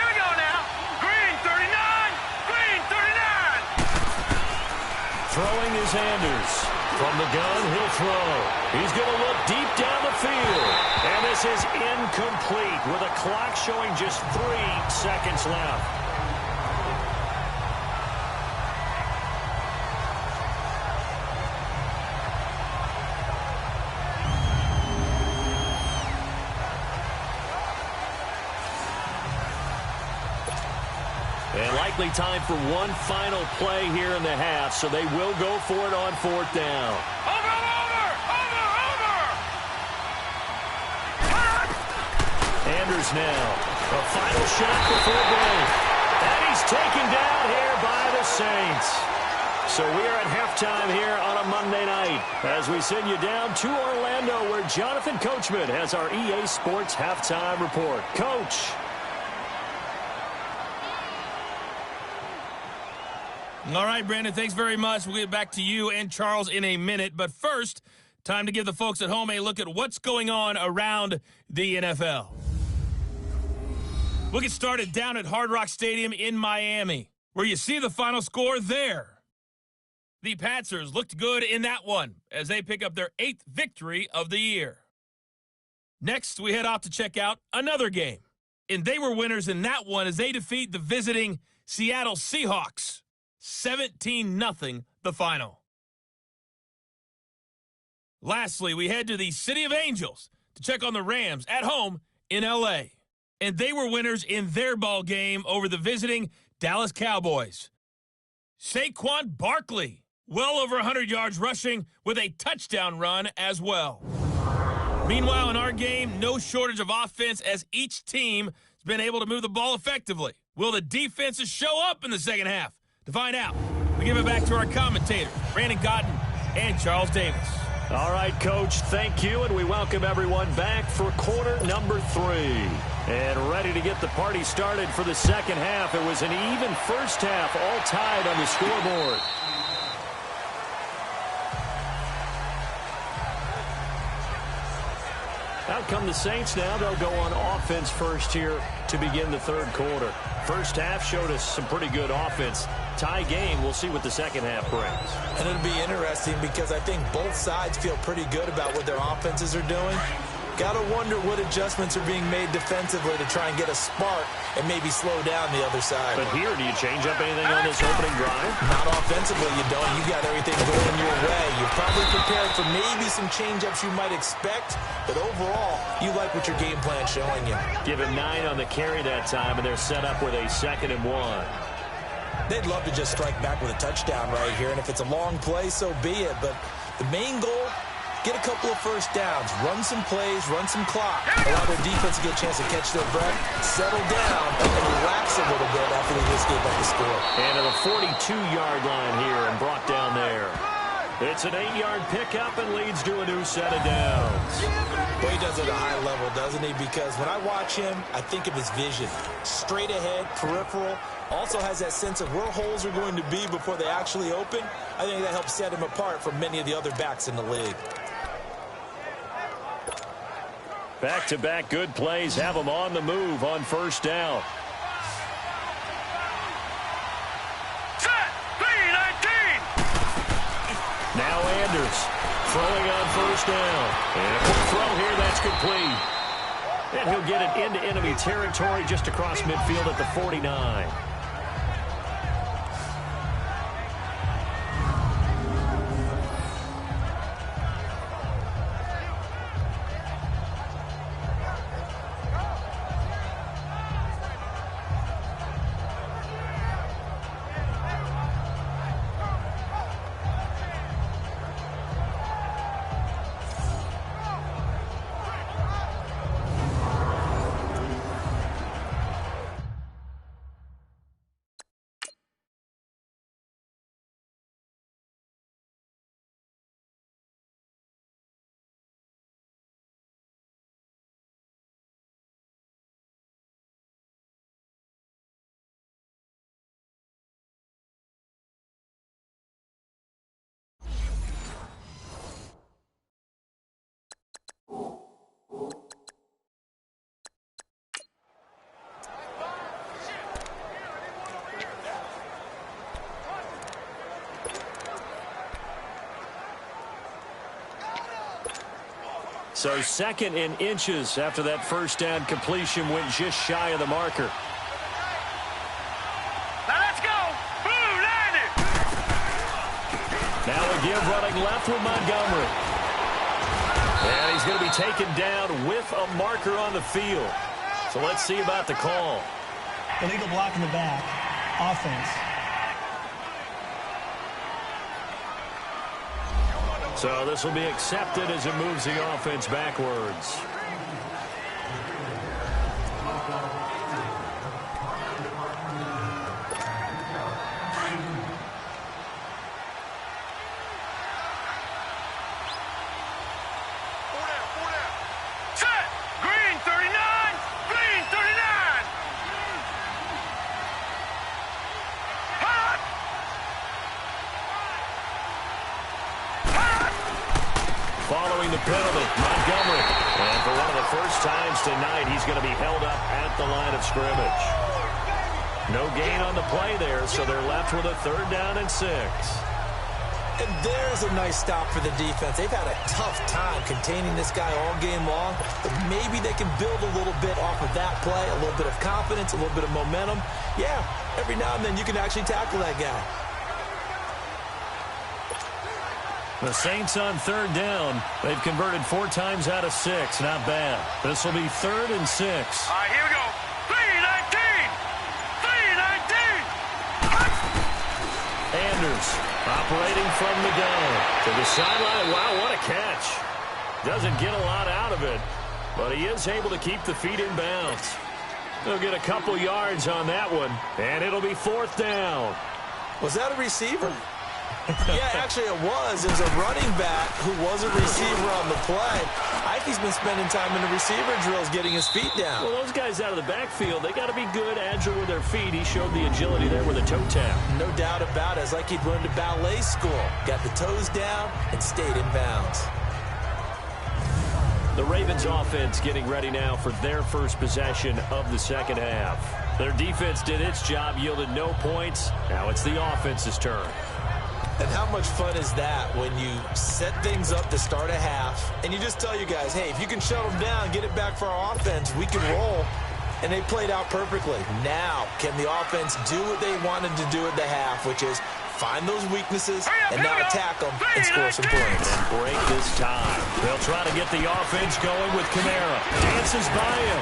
we go now. Green 39. Green 39. Throwing is Anders. From the gun, he'll throw. He's going to look deep down the field. And this is incomplete with a clock showing just 3 seconds left. And likely time for one final play here in the half, so they will go for it on 4th down. Over. Anders now. A final shot before break. And he's taken down here by the Saints. So we are at halftime here on a Monday night as we send you down to Orlando where Jonathan Coachman has our EA Sports halftime report. Coach. All right, Brandon, thanks very much. We'll get back to you and Charles in a minute. But first, time to give the folks at home a look at what's going on around the NFL. We'll get started down at Hard Rock Stadium in Miami, where you see the final score there. The Patzers looked good in that one as they pick up their 8th victory of the year. Next, we head off to check out another game. And they were winners in that one as they defeat the visiting Seattle Seahawks. 17-0 the final. Lastly, we head to the City of Angels to check on the Rams at home in L.A. And they were winners in their ball game over the visiting Dallas Cowboys. Saquon Barkley, well over 100 yards rushing with a touchdown run as well. Meanwhile, in our game, no shortage of offense as each team has been able to move the ball effectively. Will the defenses show up in the second half? To find out, we give it back to our commentators, Brandon Cotton and Charles Davis. All right, Coach, thank you, and we welcome everyone back for quarter number 3. And ready to get the party started for the second half. It was an even first half, all tied on the scoreboard. Out come the Saints now. They'll go on offense first here to begin the 3rd quarter. First half showed us some pretty good offense. Tie game. We'll see what the second half brings. And it'll be interesting because I think both sides feel pretty good about what their offenses are doing. Got to wonder what adjustments are being made defensively to try and get a spark and maybe slow down the other side. But here, do you change up anything on this opening drive? Not offensively, you don't. You got everything going your way. You're probably prepared for maybe some change-ups you might expect, but overall, you like what your game plan's showing you. Give him 9 on the carry that time, and they're set up with a 2nd and 1. They'd love to just strike back with a touchdown right here, and if it's a long play, so be it. But the main goal, get a couple of first downs, run some plays, run some clock, allow their defense to get a chance to catch their breath, settle down, and relax a little bit after they just gave up the score. And to the 42-yard line here and brought down there. It's an 8-yard pickup and leads to a new set of downs. Well, he does it at a high level, doesn't he? Because when I watch him, I think of his vision. Straight ahead, peripheral, also has that sense of where holes are going to be before they actually open. I think that helps set him apart from many of the other backs in the league. Back-to-back good plays have them on the move on first down. Set, 3-19. Now Anders throwing on first down. And a quick throw here, that's complete. And he'll get it into enemy territory just across midfield at the 49. So second in inches after that first down completion went just shy of the marker. Now let's go. Blue landed. Now a give running left with Montgomery. And he's going to be taken down with a marker on the field. So let's see about the call. Illegal block in the back. Offense. So this will be accepted as it moves the offense backwards. Set. Green 39. Green 39. Hot. Following the penalty, Montgomery. And for one of the first times tonight, he's going to be held up at the line of scrimmage. No gain on the play there, so they're left with a 3rd down and 6. And there's a nice stop for the defense. They've had a tough time containing this guy all game long, but maybe they can build a little bit off of that play, a little bit of confidence, a little bit of momentum. Yeah, every now and then you can actually tackle that guy. The Saints on 3rd down. They've converted 4 times out of 6. Not bad. This will be 3rd and 6. All right, here we go. 319. 319. Anders operating from the gun to the sideline. Wow, what a catch. Doesn't get a lot out of it, but he is able to keep the feet in bounds. He'll get a couple yards on that one, and it'll be 4th down. Was that a receiver? Yeah, actually it was. It was a running back who was a receiver on the play. Ike's been spending time in the receiver drills getting his feet down. Well, those guys out of the backfield, they got to be good, agile with their feet. He showed the agility there with a toe tap. No doubt about it. It's like he'd run to ballet school. Got the toes down and stayed in bounds. The Ravens offense getting ready now for their first possession of the second half. Their defense did its job, yielded no points. Now it's the offense's turn. And how much fun is that when you set things up to start a half and you just tell you guys, hey, if you can shut them down, get it back for our offense, we can roll. And they played out perfectly. Now, can the offense do what they wanted to do at the half, which is find those weaknesses and now attack them and score some points. And break this tie. They'll try to get the offense going with Kamara. Dances by him.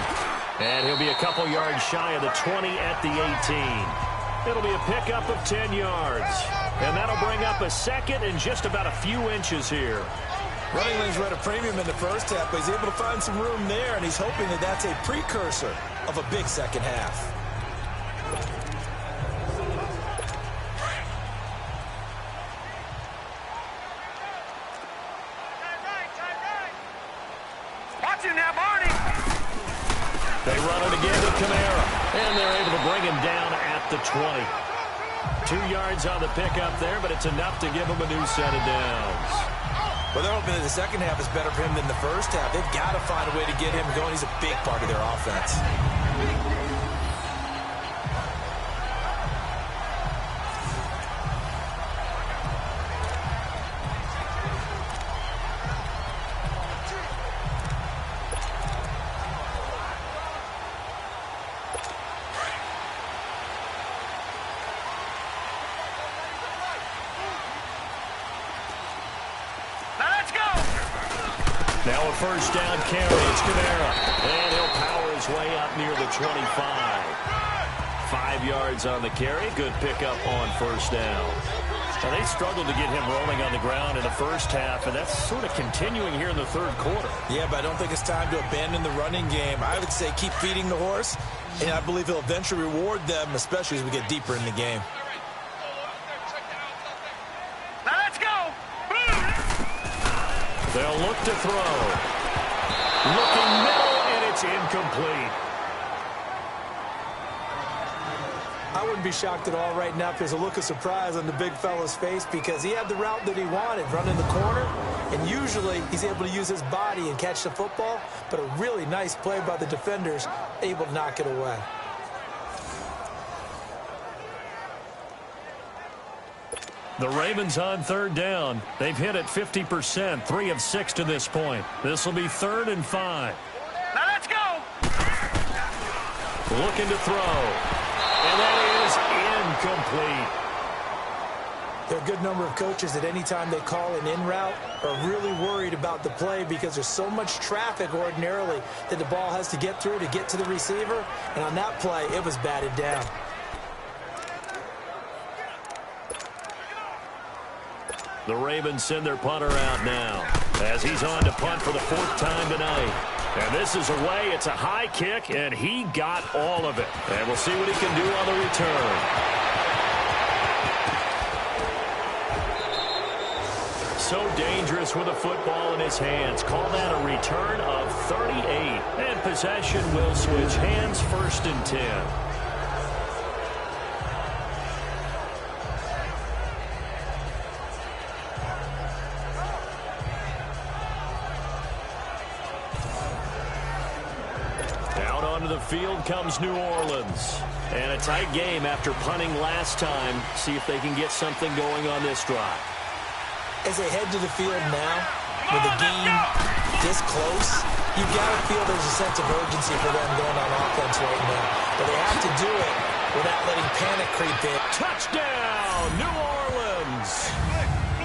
And he'll be a couple yards shy of the 20 at the 18. It'll be a pickup of 10 yards. And that'll bring up a second and just about a few inches here. Running lanes were at a premium in the first half, but he's able to find some room there, and he's hoping that that's a precursor of a big second half. Watch him now, Barney. They run it again to Kamara, and they're able to bring him down at the 20. 2 yards on the pickup there, but it's enough to give him a new set of downs. Well, they're hoping that the second half is better for him than the first half. They've got to find a way to get him going. He's a big part of their offense. Now a first down carry. It's Kamara. And he'll power his way up near the 25. 5 yards on the carry. Good pickup on first down. Now, they struggled to get him rolling on the ground in the first half, and that's sort of continuing here in the third quarter. Yeah, but I don't think it's time to abandon the running game. I would say keep feeding the horse, and I believe he'll eventually reward them, especially as we get deeper in the game. Now let's go. They'll look to throw. Looking middle, and it's incomplete. I wouldn't be shocked at all right now if there's a look of surprise on the big fella's face because he had the route that he wanted, running the corner, and usually he's able to use his body and catch the football, but a really nice play by the defenders, able to knock it away. The Ravens on third down. They've hit it 50%, 3 of 6 to this point. This will be 3rd and 5. Now let's go. Looking to throw. And that is incomplete. There are a good number of coaches that any time they call an in route are really worried about the play because there's so much traffic ordinarily that the ball has to get through to get to the receiver. And on that play, it was batted down. The Ravens send their punter out now as he's on to punt for the 4th time tonight. And this is away. It's a high kick, and he got all of it. And we'll see what he can do on the return. So dangerous with a football in his hands. Call that a return of 38. And possession will switch hands, 1st and 10. The field comes New Orleans. And a tight game after punting last time. See if they can get something going on this drive. As they head to the field now, with the game this close, you've got to feel there's a sense of urgency for them going on offense right now. But they have to do it without letting panic creep in. Touchdown, New Orleans.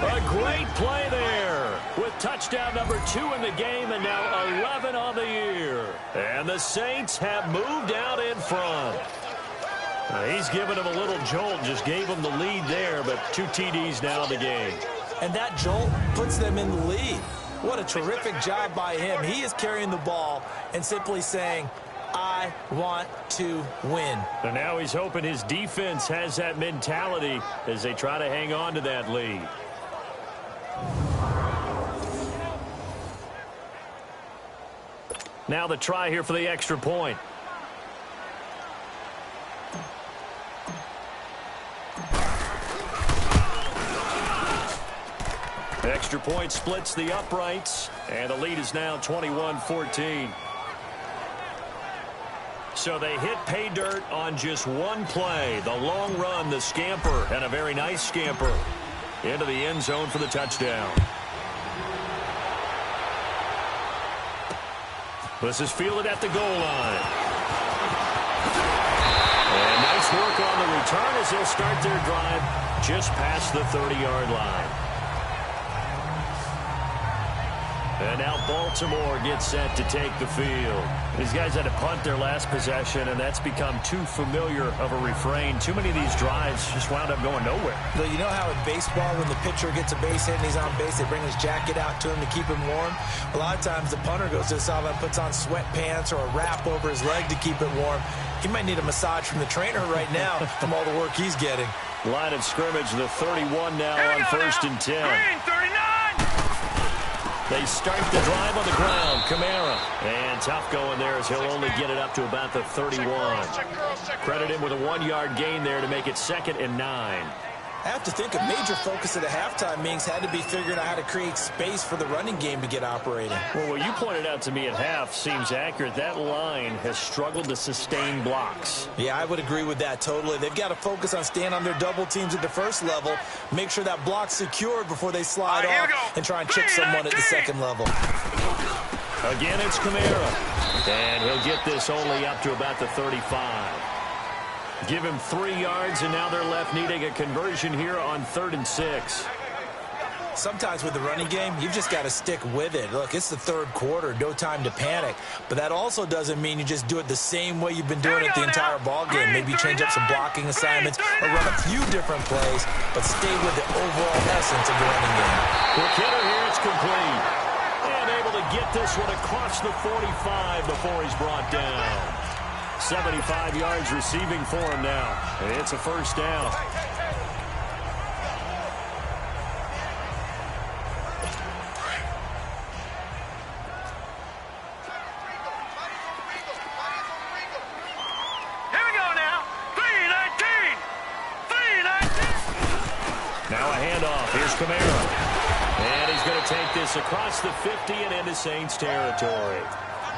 A great play there with touchdown number 2 in the game and now 11 on the year. And the Saints have moved out in front. He's given him a little jolt, just gave him the lead there, but 2 TDs now in the game. And that jolt puts them in the lead. What a terrific job by him. He is carrying the ball and simply saying, I want to win. And now he's hoping his defense has that mentality as they try to hang on to that lead. Now the try here for the extra point. Extra point splits the uprights, and the lead is now 21-14. So they hit pay dirt on just one play. The long run, the scamper, and a very nice scamper into the end zone for the touchdown. This is fielded at the goal line. And nice work on the return as they'll start their drive just past the 30-yard line. And now Baltimore gets set to take the field. These guys had to punt their last possession, and that's become too familiar of a refrain. Too many of these drives just wound up going nowhere. Well, you know how in baseball, when the pitcher gets a base hit and he's on base, they bring his jacket out to him to keep him warm? A lot of times the punter goes to the sideline, puts on sweatpants or a wrap over his leg to keep it warm. He might need a massage from the trainer right now from all the work he's getting. Line of scrimmage, the 31 now on 1st and 10. Green, 39. They start the drive on the ground. Kamara. And tough going there as he'll only get it up to about the 31. Credit him with a 1-yard gain there to make it 2nd and 9. I have to think a major focus of the halftime meetings had to be figuring out how to create space for the running game to get operating. Well, what you pointed out to me at half seems accurate. That line has struggled to sustain blocks. Yeah, I would agree with that totally. They've got to focus on staying on their double teams at the first level, make sure that block's secured before they slide off and try and chip someone at the second level. Again, it's Kamara. And he'll get this only up to about the 35. Give him 3 yards, and now they're left needing a conversion here on 3rd and 6. Sometimes with the running game, you've just got to stick with it. Look, it's the third quarter, no time to panic. But that also doesn't mean you just do it the same way you've been doing it the entire ball game. Maybe change up some blocking assignments or run a few different plays, but stay with the overall essence of the running game. Quick hitter here, it's complete. And able to get this one across the 45 before he's brought down. 75 yards receiving for him now. And it's a first down. And he's going to take this across the 50 and into Saints territory.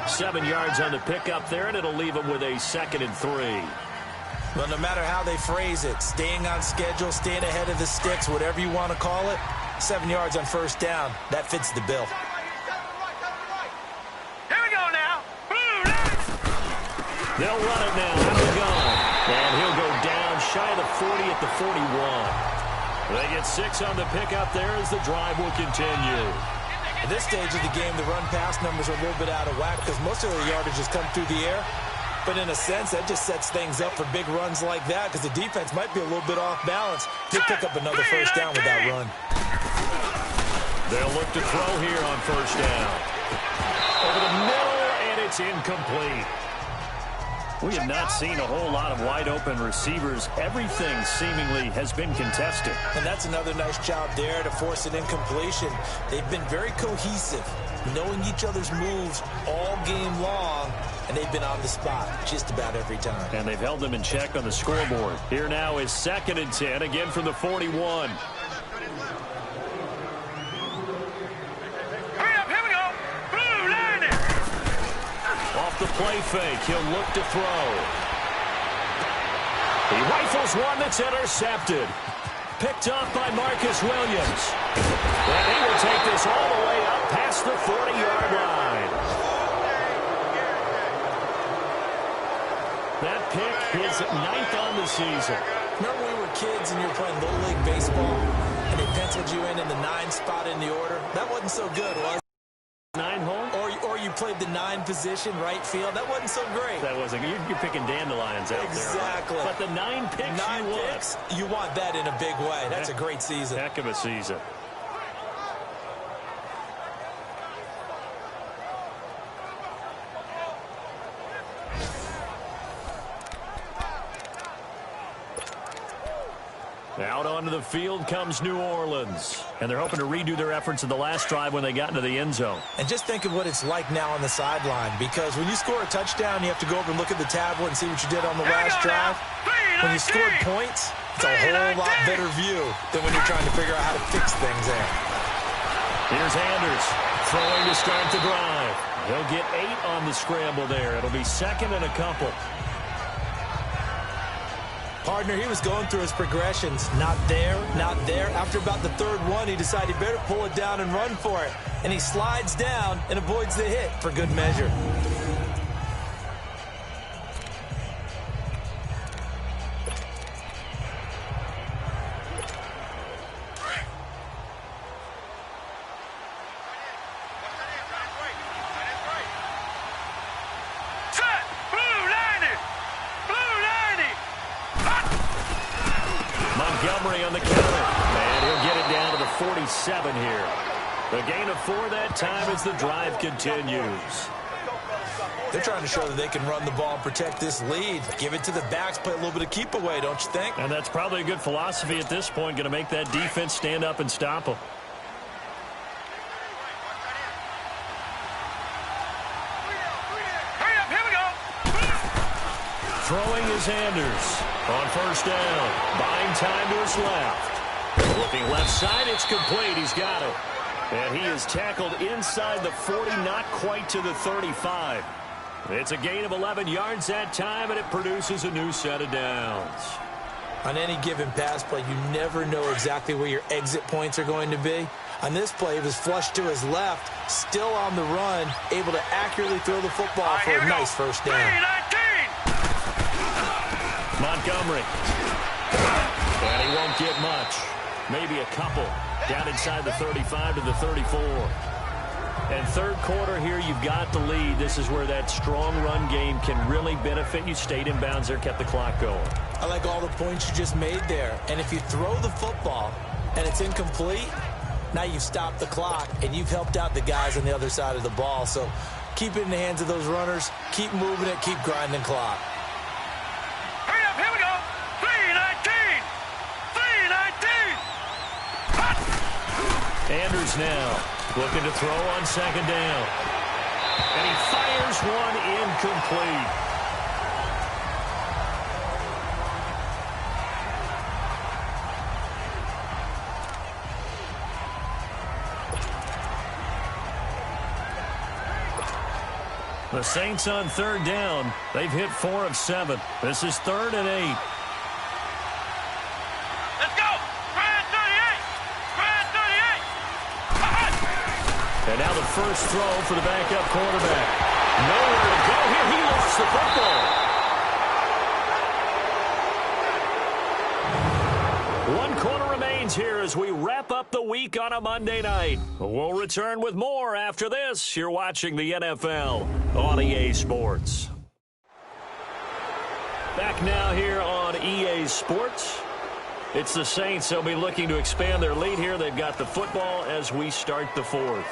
7 yards on the pickup there, and it'll leave him with a 2nd and 3. Well, no matter how they phrase it, staying on schedule, staying ahead of the sticks, whatever you want to call it, 7 yards on first down, that fits the bill. Here we go now. They'll run it now. Out of the gun. And he'll go down shy of the 40 at the 41. They get 6 on the pickup there as the drive will continue. At this stage of the game, the run-pass numbers are a little bit out of whack because most of their yardage has come through the air. But in a sense, that just sets things up for big runs like that because the defense might be a little bit off balance. He'll pick up another first down with that run. They'll look to throw here on first down. Over the middle, and it's incomplete. We have not seen a whole lot of wide-open receivers. Everything seemingly has been contested. And that's another nice job there to force an incompletion. They've been very cohesive, knowing each other's moves all game long, and they've been on the spot just about every time. And they've held them in check on the scoreboard. Here now is 2nd and 10, again from the 41. The play fake. He'll look to throw. He rifles one that's intercepted. Picked off by Marcus Williams. And he will take this all the way up past the 40-yard line. That pick is 9th on the season. Remember when we were kids and you were playing Little League Baseball and they penciled you in the 9 spot in the order? That wasn't so good, was it? 9 hole? Or you played the 9 position, right field. That wasn't so great. That wasn't. You're picking dandelions out exactly. there. But the 9 picks, you want that in a big way. That's a great season. Heck of a season. Out onto the field comes New Orleans. And they're hoping to redo their efforts in the last drive when they got into the end zone. And just think of what it's like now on the sideline. Because when you score a touchdown, you have to go over and look at the tablet and see what you did on the last drive. When you scored points, it's a whole lot better view than when you're trying to figure out how to fix things there. Here's Anders throwing to start the drive. He'll get 8 on the scramble there. It'll be 2nd and a couple. Partner, he was going through his progressions. Not there, not there. After about the 3rd one, he decided he better pull it down and run for it. And he slides down and avoids the hit for good measure. On the counter, and he'll get it down to the 47 here. The gain of 4 that time as the drive continues. They're trying to show that they can run the ball and protect this lead. Give it to the backs, play a little bit of keep away, don't you think? And that's probably a good philosophy at this point, going to make that defense stand up and stop them. Throwing is Anders on first down. Buying time to his left. Looking left side, it's complete. He's got it. And he is tackled inside the 40, not quite to the 35. It's a gain of 11 yards that time, and it produces a new set of downs. On any given pass play, you never know exactly where your exit points are going to be. On this play, he was flushed to his left, still on the run, able to accurately throw the football for a nice first down. Montgomery. And he won't get much. Maybe a couple. down inside the 35 to the 34. And third quarter here, you've got the lead. This is where that strong run game can really benefit you. Stayed in bounds there, kept the clock going. I like all the points you just made there. And if you throw the football and it's incomplete, now you've stopped the clock and you've helped out the guys on the other side of the ball. So keep it in the hands of those runners. Keep moving it. Keep grinding clock. Hurry up, here we go. 3:19. 3:19. Andrews now looking to throw on second down. And he fires one incomplete. The Saints on third down. They've hit 4 of 7. This is 3rd and 8. Let's go. 38. 38. And now the first throw for the backup quarterback. Nowhere to go here. He lost the football. One quarter remains here as we wrap up the week on a Monday night. We'll return with more after this. You're watching the NFL on EA Sports. Back now here on EA Sports. It's the Saints. They'll be looking to expand their lead here. They've got the football as we start the fourth.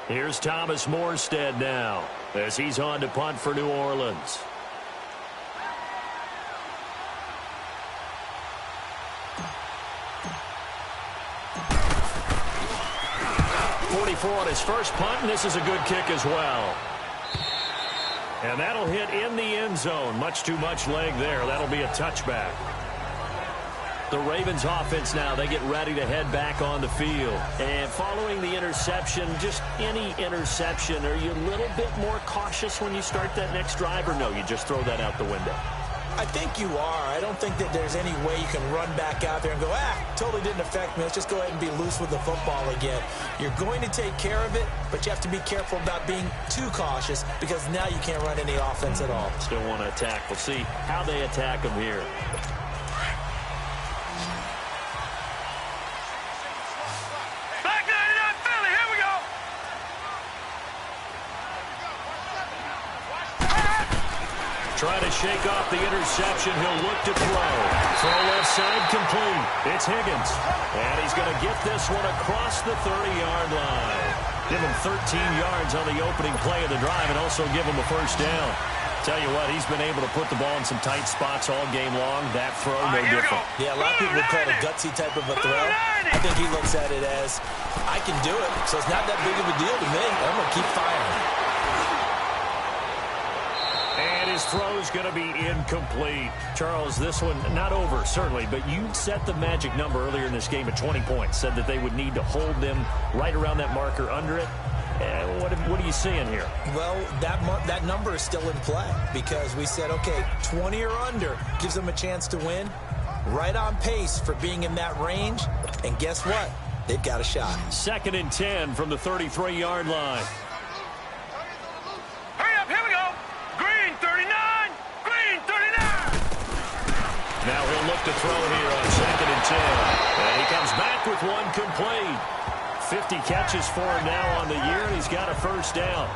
Here's Thomas Morstead now as he's on to punt for New Orleans. 44 on his first punt, and this is a good kick as well. And that'll hit in the end zone. Much too much leg there. That'll be a touchback. The Ravens offense now, they get ready to head back on the field. And following the interception, just any interception, are you a little bit more cautious when you start that next drive, or no, you just throw that out the window? I think you are. I don't think that there's any way you can run back out there and go, totally didn't affect me. Let's just go ahead and be loose with the football again. You're going to take care of it, but you have to be careful about being too cautious because now you can't run any offense at all. Still want to attack. We'll see how they attack them here. Try to shake off the interception. He'll look to throw. Throw left side complete. It's Higgins. And he's going to get this one across the 30-yard line. Give him 13 yards on the opening play of the drive and also give him a first down. Tell you what, he's been able to put the ball in some tight spots all game long. That throw, no different. Yeah, a lot of people would call it a gutsy type of a throw. I think he looks at it as, I can do it, so it's not that big of a deal to me. I'm going to keep firing. His throw's going to be incomplete. Charles, this one not over, certainly, but you set the magic number earlier in this game at 20 points, said that they would need to hold them right around that marker under it. What are you seeing here? Well, that number is still in play because we said, okay, 20 or under gives them a chance to win. Right on pace for being in that range, and guess what? They've got a shot. 2nd and 10 from the 33-yard line. Now he'll look to throw here on 2nd and 10. And he comes back with one complete. 50 catches for him now on the year, and he's got a first down.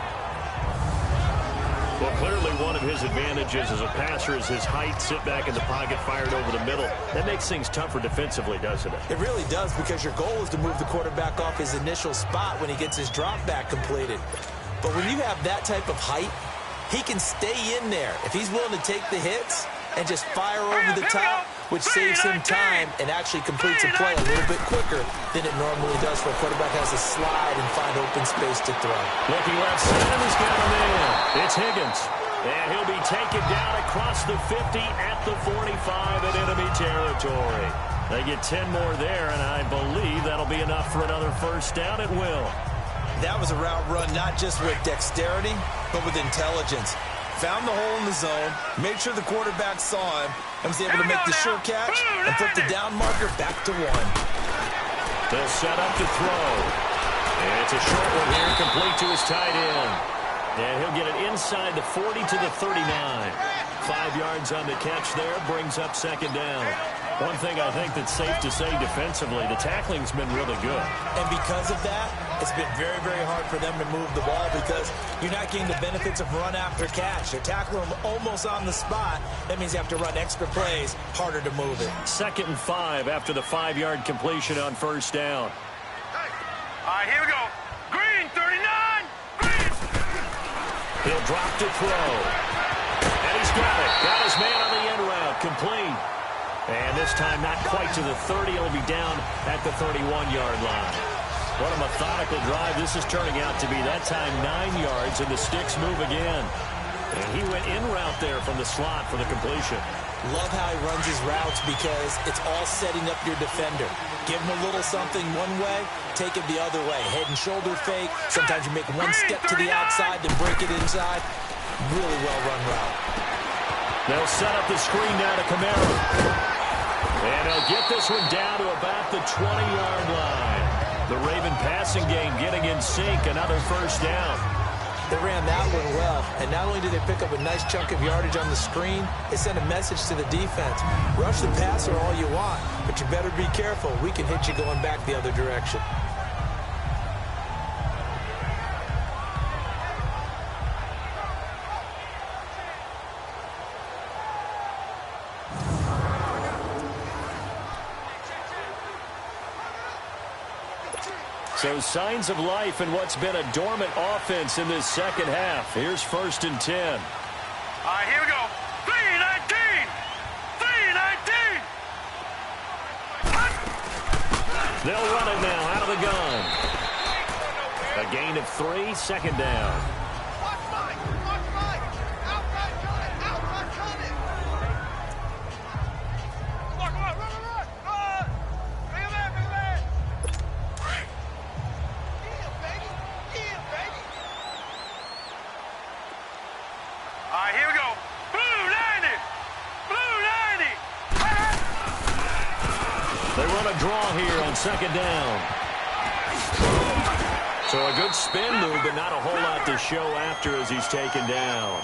Well, clearly one of his advantages as a passer is his height, sit back in the pocket, fired over the middle. That makes things tougher defensively, doesn't it? It really does, because your goal is to move the quarterback off his initial spot when he gets his drop back completed. But when you have that type of height, he can stay in there. If he's willing to take the hits and just fire over the top, which saves him time and actually completes a play a little bit quicker than it normally does for a quarterback has to slide and find open space to throw. Looking left side, he's got him in. It's Higgins. And he'll be taken down across the 50 at the 45 in enemy territory. They get 10 more there, and I believe that'll be enough for another first down. It will. That was a route run not just with dexterity, but with intelligence. Found the hole in the zone, made sure the quarterback saw him, and was able to make the sure catch and put the down marker back to 1. They'll set up to throw. And it's a short one here, complete to his tight end. And he'll get it inside the 40 to the 39. 5 yards on the catch there, brings up 2nd down. One thing I think that's safe to say defensively, the tackling's been really good. And because of that, it's been very, very hard for them to move the ball because you're not getting the benefits of run after catch. They're tackling them almost on the spot. That means you have to run extra plays, harder to move it. 2nd and 5 after the 5-yard completion on 1st down. All right, here we go. Green, 39. Green. He'll drop to throw. And he's got it. Got his man on the end route. Complete. And this time not quite to the 30. He'll be down at the 31-yard line. What a methodical drive this is turning out to be. That time 9 yards, and the sticks move again. And he went in route there from the slot for the completion. Love how he runs his routes because it's all setting up your defender. Give him a little something one way, take it the other way. Head and shoulder fake. Sometimes you make one step to the outside, then break it inside. Really well-run route. They'll set up the screen now to Camaro. And he'll get this one down to about the 20-yard line. The Raven passing game getting in sync. Another 1st down. They ran that one well, and not only did they pick up a nice chunk of yardage on the screen, they sent a message to the defense. Rush the passer all you want, but you better be careful. We can hit you going back the other direction. So signs of life in what's been a dormant offense in this 2nd half. Here's 1st and 10. All right, here we go. 3-19. 3-19. They'll run it now out of the gun. A gain of 3, 2nd down. Draw here on 2nd down. So a good spin move, but not a whole lot to show after as he's taken down.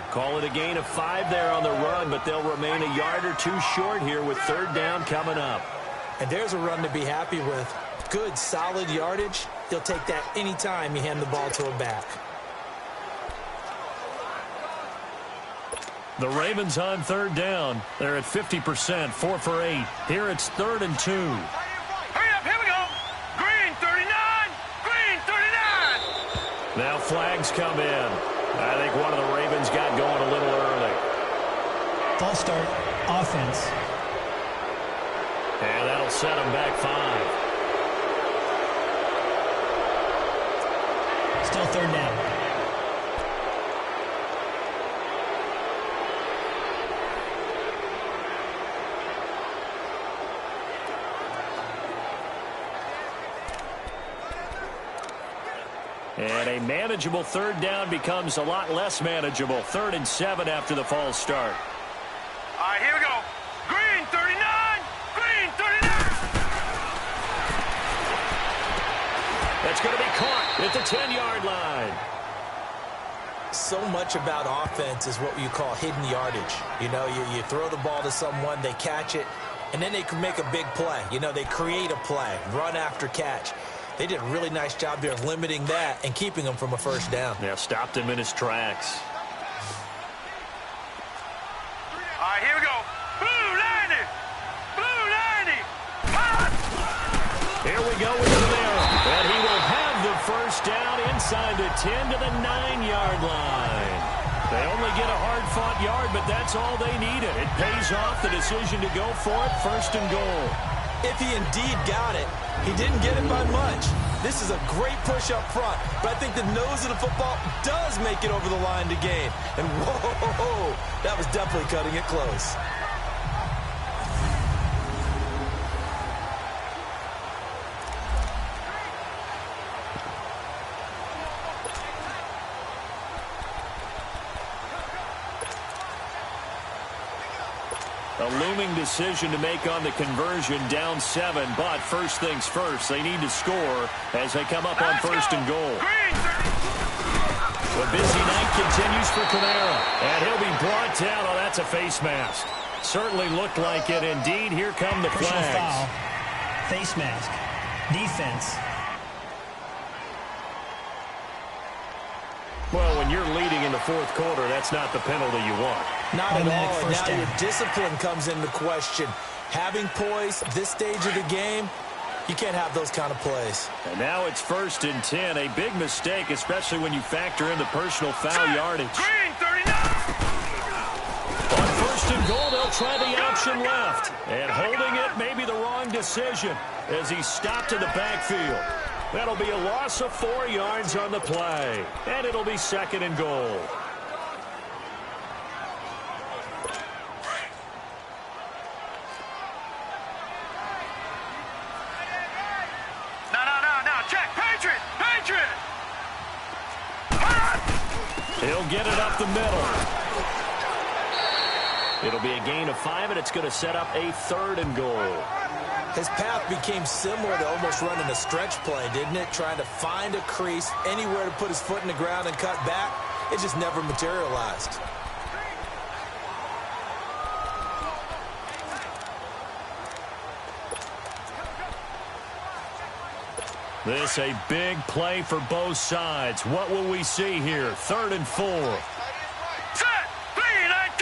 Call it a gain of 5 there on the run, but they'll remain a yard or 2 short here with 3rd down coming up. And there's a run to be happy with. Good, solid yardage. He'll take that anytime you hand the ball to him back. The Ravens on 3rd down. They're at 50%, 4 for 8. Here it's 3rd and 2. Hurry up, here we go. Green, 39. Green, 39. Now flags come in. I think one of the Ravens got going a little early. False start, offense. And that'll set them back 5. Still 3rd down. And a manageable 3rd down becomes a lot less manageable. 3rd and 7 after the false start. All right, here we go. Green, 39. Green, 39. That's going to be caught at the 10-yard line. So much about offense is what you call hidden yardage. You know, you throw the ball to someone, they catch it, and then they can make a big play. You know, they create a play, run after catch. They did a really nice job there of limiting that and keeping him from a 1st down. Yeah, stopped him in his tracks. All right, here we go. Blue 90. Blue 90. Hot. Here we go with Camaro. And he will have the 1st down inside the 10 to the 9-yard line. They only get a hard-fought yard, but that's all they needed. It pays off the decision to go for it, 1st and goal. If he indeed got it, he didn't get it by much. This is a great push up front, but I think the nose of the football does make it over the line to gain. And whoa, that was definitely cutting it close. A looming decision to make on the conversion, down 7, but first things first, they need to score as they come up on 1st and goal. The busy night continues for Camaro, and he'll be brought down. Oh, that's a face mask. Certainly looked like it. Indeed, here come the Personal flags. foul, face mask, defense. Well, when you're leading in the fourth quarter, that's not the penalty you want. Not at Automatic all, and first now down. your discipline comes into question. Having poise this stage of the game, you can't have those kind of plays. And now it's 1st and 10. A big mistake, especially when you factor in the personal foul yardage. Green 39. On 1st and goal, they'll try the option left. And holding it may be the wrong decision as he stopped in the backfield. That'll be a loss of 4 yards on the play. And it'll be 2nd and goal. No. Check. Patriot. He'll get it up the middle. It'll be a gain of 5, and it's going to set up a 3rd and goal. His path became similar to almost running a stretch play, didn't it? Trying to find a crease, anywhere to put his foot in the ground and cut back. It just never materialized. This a big play for both sides. What will we see here? 3rd and 4. Set. 3-19.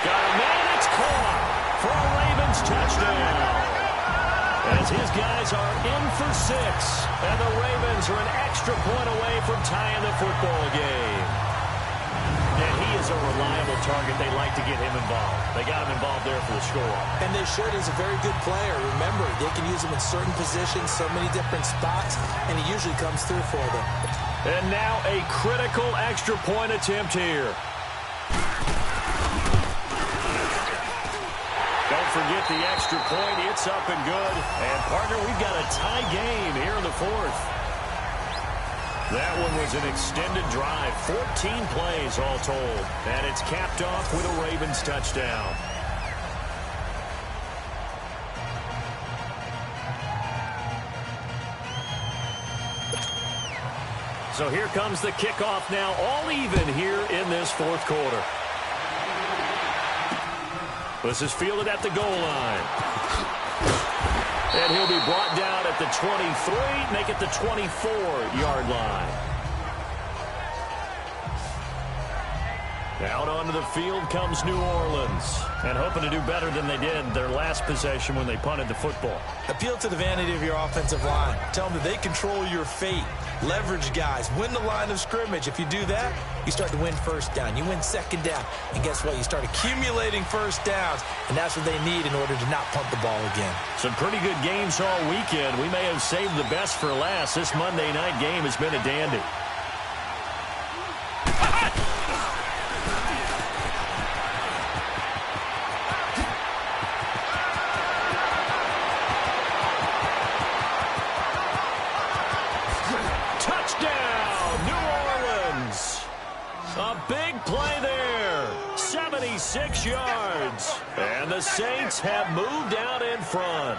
Got a man, it's caught for a Ravens touchdown. As his guys are in for 6, and the Ravens are an extra point away from tying the football game. And he is a reliable target. They like to get him involved. They got him involved there for the score. And they should. He's a very good player. Remember, they can use him in certain positions, so many different spots, and he usually comes through for them. And now a critical extra point attempt here. Don't forget the extra point. It's up and good. And, partner, we've got a tie game here in the 4th. That one was an extended drive, 14 plays all told. And it's capped off with a Ravens touchdown. So here comes the kickoff now, all even here in this 4th quarter. This is fielded at the goal line. And he'll be brought down at the 23, make it the 24-yard line. Out onto the field comes New Orleans. And hoping to do better than they did their last possession when they punted the football. Appeal to the vanity of your offensive line. Tell them that they control your fate. Leverage guys. Win the line of scrimmage. If you do that, you start to win 1st down. You win 2nd down. And guess what? You start accumulating 1st downs. And that's what they need in order to not punt the ball again. Some pretty good games all weekend. We may have saved the best for last. This Monday night game has been a dandy. Touchdown, New Orleans. A big play there. 76 yards. And the Saints have moved out in front.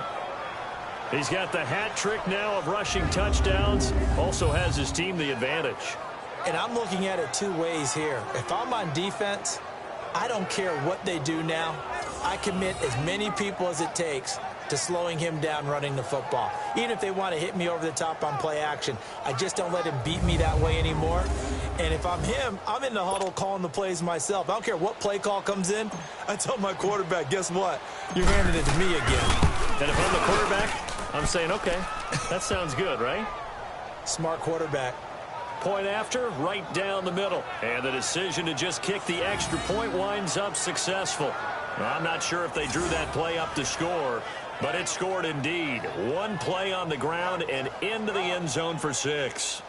He's got the hat trick now of rushing touchdowns. Also has his team the advantage. And I'm looking at it 2 ways here. If I'm on defense, I don't care what they do now. I commit as many people as it takes to slowing him down running the football. Even if they want to hit me over the top on play action, I just don't let him beat me that way anymore. And if I'm him, I'm in the huddle calling the plays myself. I don't care what play call comes in. I tell my quarterback, guess what? You're handing it to me again. And if I'm the quarterback, I'm saying, okay, that sounds good, right? Smart quarterback. Point after, right down the middle. And the decision to just kick the extra point winds up successful. I'm not sure if they drew that play up to score, but it scored indeed. 1 play on the ground and into the end zone for 6.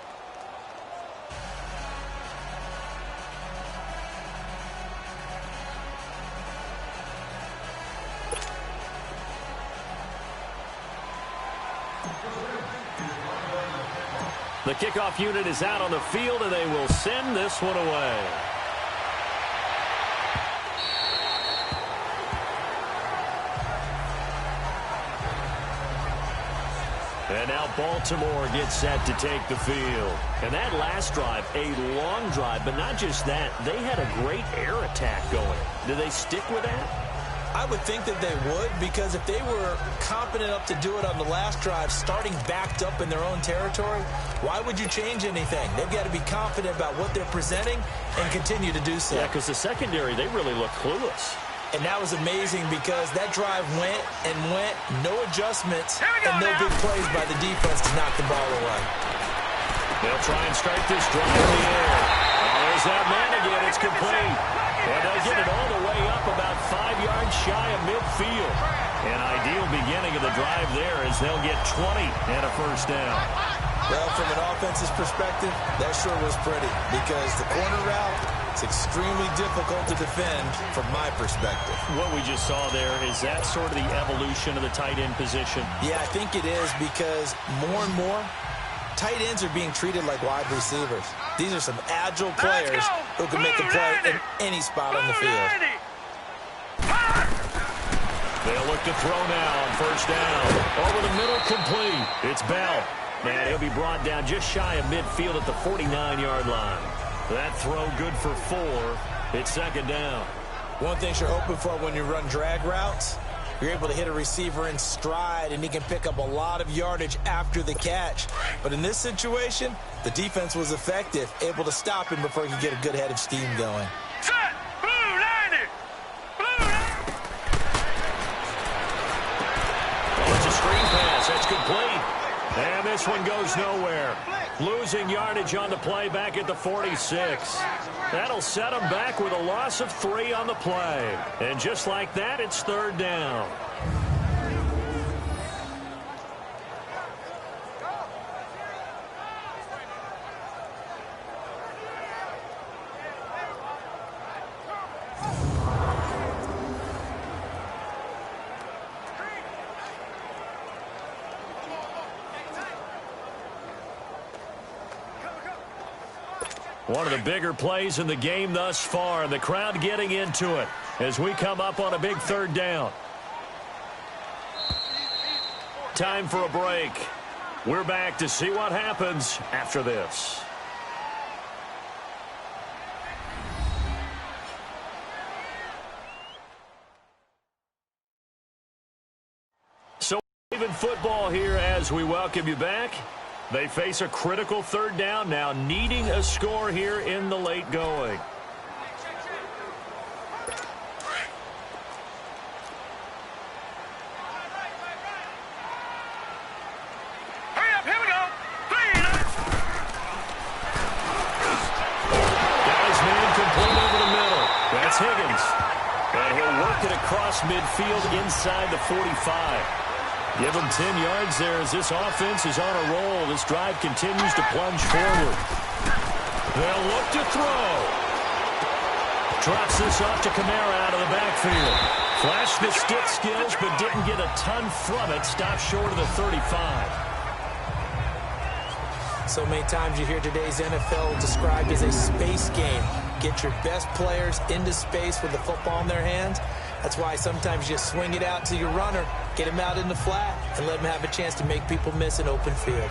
The kickoff unit is out on the field, and they will send this one away. And now Baltimore gets set to take the field. And that last drive, a long drive, but not just that. They had a great air attack going. Do they stick with that? I would think that they would, because if they were confident enough to do it on the last drive, starting backed up in their own territory, why would you change anything? They've got to be confident about what they're presenting and continue to do so. Yeah, because the secondary, they really look clueless. And that was amazing because that drive went and went, no adjustments, and no big plays by the defense to knock the ball away. They'll try and start this drive in the air. Oh, there's that man again. It's complete. And they'll get it all the way up about 5 yards shy of midfield. An ideal beginning of the drive there as they'll get 20 and a first down. Well, from an offensive perspective, that sure was pretty because the corner route, it's extremely difficult to defend from my perspective. What we just saw there, is that sort of the evolution of the tight end position? Yeah, I think it is because more and more, tight ends are being treated like wide receivers. These are some agile players who can make a play in any spot on the field. They'll look to throw now on first down. Over the middle, complete. It's Bell. And he'll be brought down just shy of midfield at the 49-yard line. That throw good for 4. It's second down. One thing you're hoping for when you run drag routes, you're able to hit a receiver in stride, and he can pick up a lot of yardage after the catch. But in this situation, the defense was effective, able to stop him before he could get a good head of steam going. Set! Blue 90! Blue 90! Oh, it's a screen pass. That's complete. And this one goes nowhere. Losing yardage on the play back at the 46. That'll set them back with a loss of 3 on the play. And just like that, it's third down. One of the bigger plays in the game thus far, and the crowd getting into it as we come up on a big third down. Time for a break. We're back to see what happens after this. So even football here as we welcome you back. They face a critical third down now, needing a score here in the late going. Hurry up, here we go. Guys, man, complete over the middle. That's Higgins. And he'll work it across midfield inside the 45. Give him 10 yards there as this offense is on a roll. This drive continues to plunge forward. They'll look to throw. Drops this off to Kamara out of the backfield. Flashed the stick skills, but didn't get a ton from it. Stopped short of the 35. So many times you hear today's NFL described as a space game. Get your best players into space with the football in their hands. That's why sometimes you swing it out to your runner, get him out in the flat, and let him have a chance to make people miss an open field.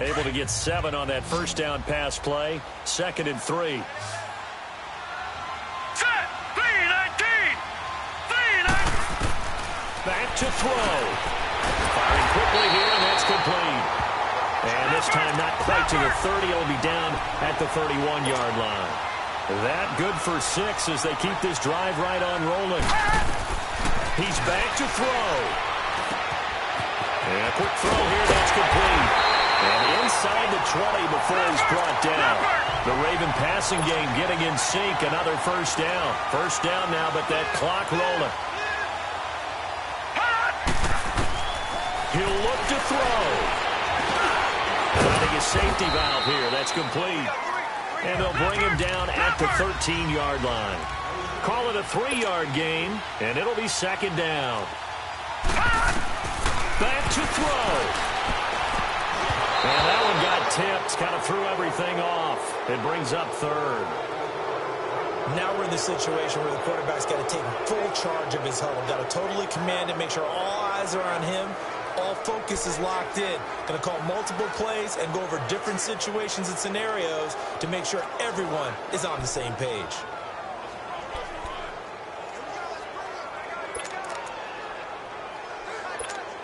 Able to get 7 on that first down pass play. 2nd and 3. Set! 3-19! 3-19! Back to throw. Firing quickly here, and that's complete. And this time not quite to the 30. It'll be down at the 31-yard line. That good for 6 as they keep this drive right on rolling. He's back to throw. And a quick throw here, that's complete. And inside the 20 before he's brought down. The Raven passing game getting in sync. Another first down. First down now, but that clock rolling. He'll look to throw. Finding a safety valve here. That's complete. And they'll bring him down at the 13-yard line. Call it a 3-yard gain, and it'll be second down. Back to throw. And that one got tipped. Kind of threw everything off. It brings up third. Now we're in the situation where the quarterback's got to take full charge of his huddle. Got to totally command it, make sure all eyes are on him. All focus is locked in. Going to call multiple plays and go over different situations and scenarios to make sure everyone is on the same page.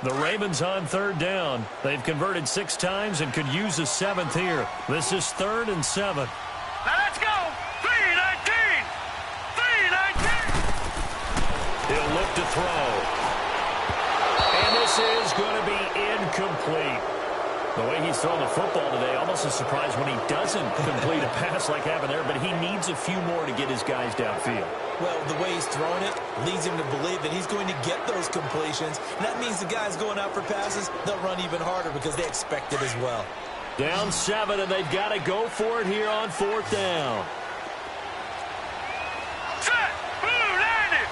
The Ravens on third down. They've converted 6 times and could use a 7th here. This is 3rd and 7. Now let's go. 3-19. 3-19. He'll look to throw. And this is going to be incomplete. The way he's throwing the football today, almost a surprise when he doesn't complete a pass like happened there, but he needs a few more to get his guys downfield. Well, the way he's throwing it leads him to believe that he's going to get those completions. And that means the guys going out for passes, they'll run even harder because they expect it as well. Down 7, and they've got to go for it here on 4th down. Set. Blue landed.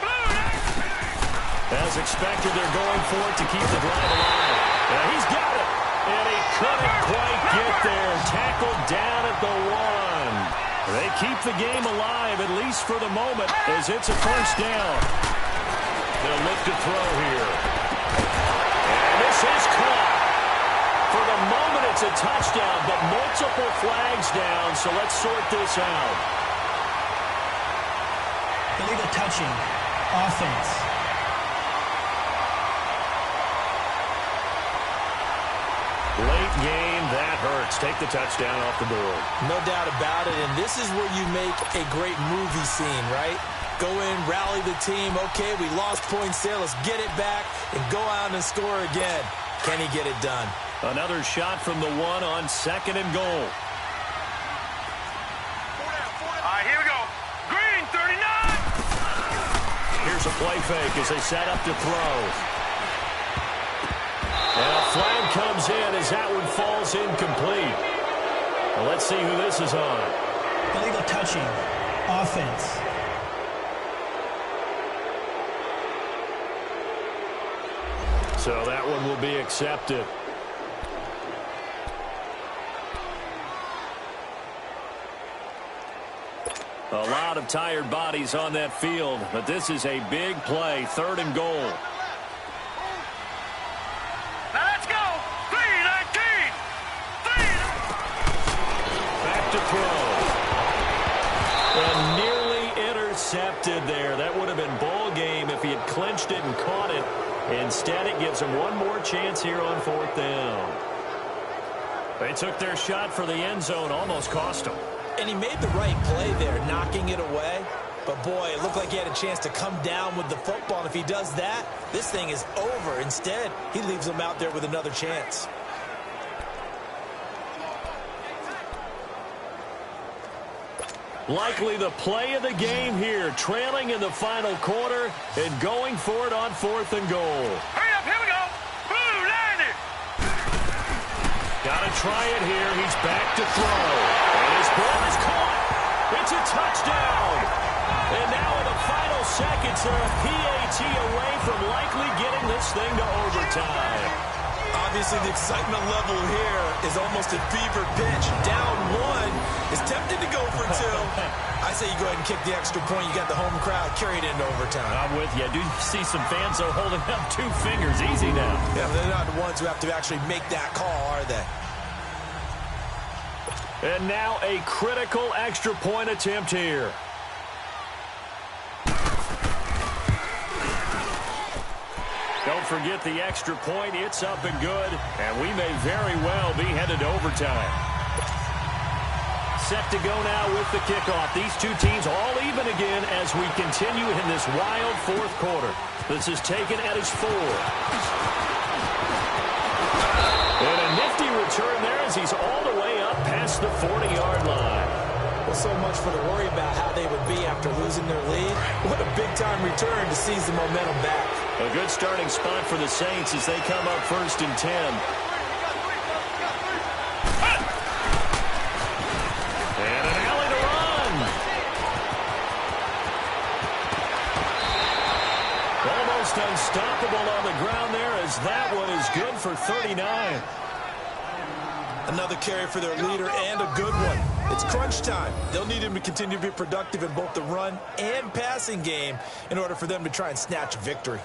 Blue landed. As expected, they're going for it to keep the drive alive. And he's got it. And he couldn't quite get there. Tackled down at the 1. They keep the game alive, at least for the moment, as it's a 1st down. They'll look to throw here. And this is caught. For the moment, it's a touchdown, but multiple flags down, so let's sort this out. Illegal touching. Offense. Late game, that hurts. Take the touchdown off the board. No doubt about it, and this is where you make a great movie scene, right? Go in, rally the team. Okay, we lost points there. Let's get it back and go out and score again. Can he get it done? Another shot from the 1 on 2nd and goal. All right, here we go. Green, 39. Here's a play fake as they set up to throw. And a flag comes in as that one falls incomplete. Well, let's see who this is on. Illegal touching. Offense. So that one will be accepted. A lot of tired bodies on that field, but this is a big play, 3rd and goal. Now let's go. 3-19. Back to throw. And nearly intercepted there. That would have been ball game if he had clinched it and caught it. Instead, it gives him one more chance here on 4th down. They took their shot for the end zone, almost cost him. And he made the right play there, knocking it away. But, boy, it looked like he had a chance to come down with the football. And if he does that, this thing is over. Instead, he leaves him out there with another chance. Likely the play of the game here, trailing in the final quarter and going for it on 4th and goal. Hurry up, here we go. Blue landed. Got to try it here. He's back to throw. And his ball is caught. It's a touchdown. And now in the final seconds, they're a PAT away from likely getting this thing to overtime. Obviously, the excitement level here is almost at fever pitch. Down 1 is tempted to go for 2. I say you go ahead and kick the extra point. You got the home crowd carried into overtime. I'm with you. I do see some fans are holding up 2 fingers. Easy now. Yeah, they're not the ones who have to actually make that call, are they? And now a critical extra point attempt here. Don't forget the extra point. It's up and good. And we may very well be headed to overtime. Set to go now with the kickoff. These two teams all even again as we continue in this wild 4th quarter. This is taken at his 4. And a nifty return there as he's all the way up past the 40-yard line. Well, so much for the worry about how they would be after losing their lead. What a big-time return to seize the momentum back. A good starting spot for the Saints as they come up 1st and 10. And an alley to run. Almost unstoppable on the ground there as that one is good for 39. Another carry for their leader and a good one. It's crunch time. They'll need him to continue to be productive in both the run and passing game in order for them to try and snatch victory.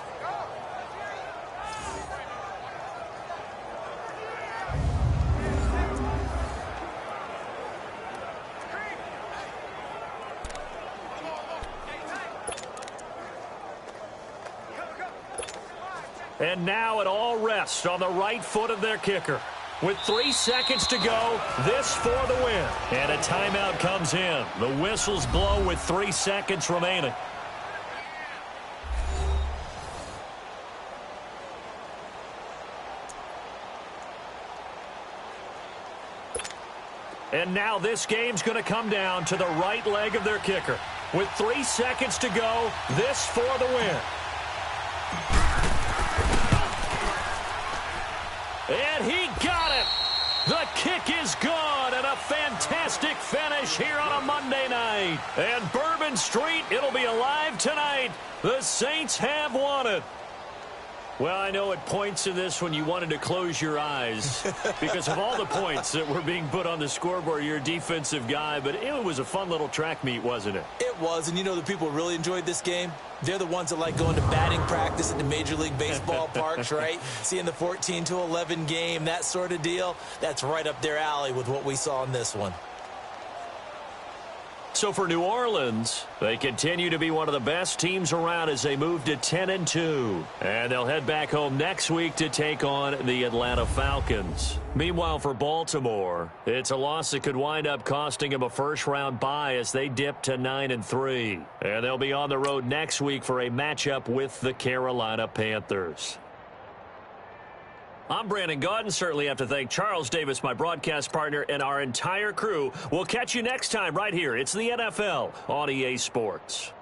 And now it all rests on the right foot of their kicker. With 3 seconds to go, this for the win. And a timeout comes in. The whistles blow with 3 seconds remaining. And now this game's going to come down to the right leg of their kicker. With 3 seconds to go, this for the win. And he got it. The kick is good, and a fantastic finish here on a Monday night. And Bourbon Street, it'll be alive tonight. The Saints have won it. Well, I know at points in this when you wanted to close your eyes because of all the points that were being put on the scoreboard. You're a defensive guy, but it was a fun little track meet, wasn't it? It was, and you know the people who really enjoyed this game? They're the ones that like going to batting practice at the Major League Baseball parks, right? Seeing the 14-11 game, that sort of deal. That's right up their alley with what we saw in this one. So for New Orleans, they continue to be one of the best teams around as they move to 10-2. And they'll head back home next week to take on the Atlanta Falcons. Meanwhile, for Baltimore, it's a loss that could wind up costing them a first-round bye as they dip to 9-3. And they'll be on the road next week for a matchup with the Carolina Panthers. I'm Brandon Gaudin. Certainly have to thank Charles Davis, my broadcast partner, and our entire crew. We'll catch you next time right here. It's the NFL on EA Sports.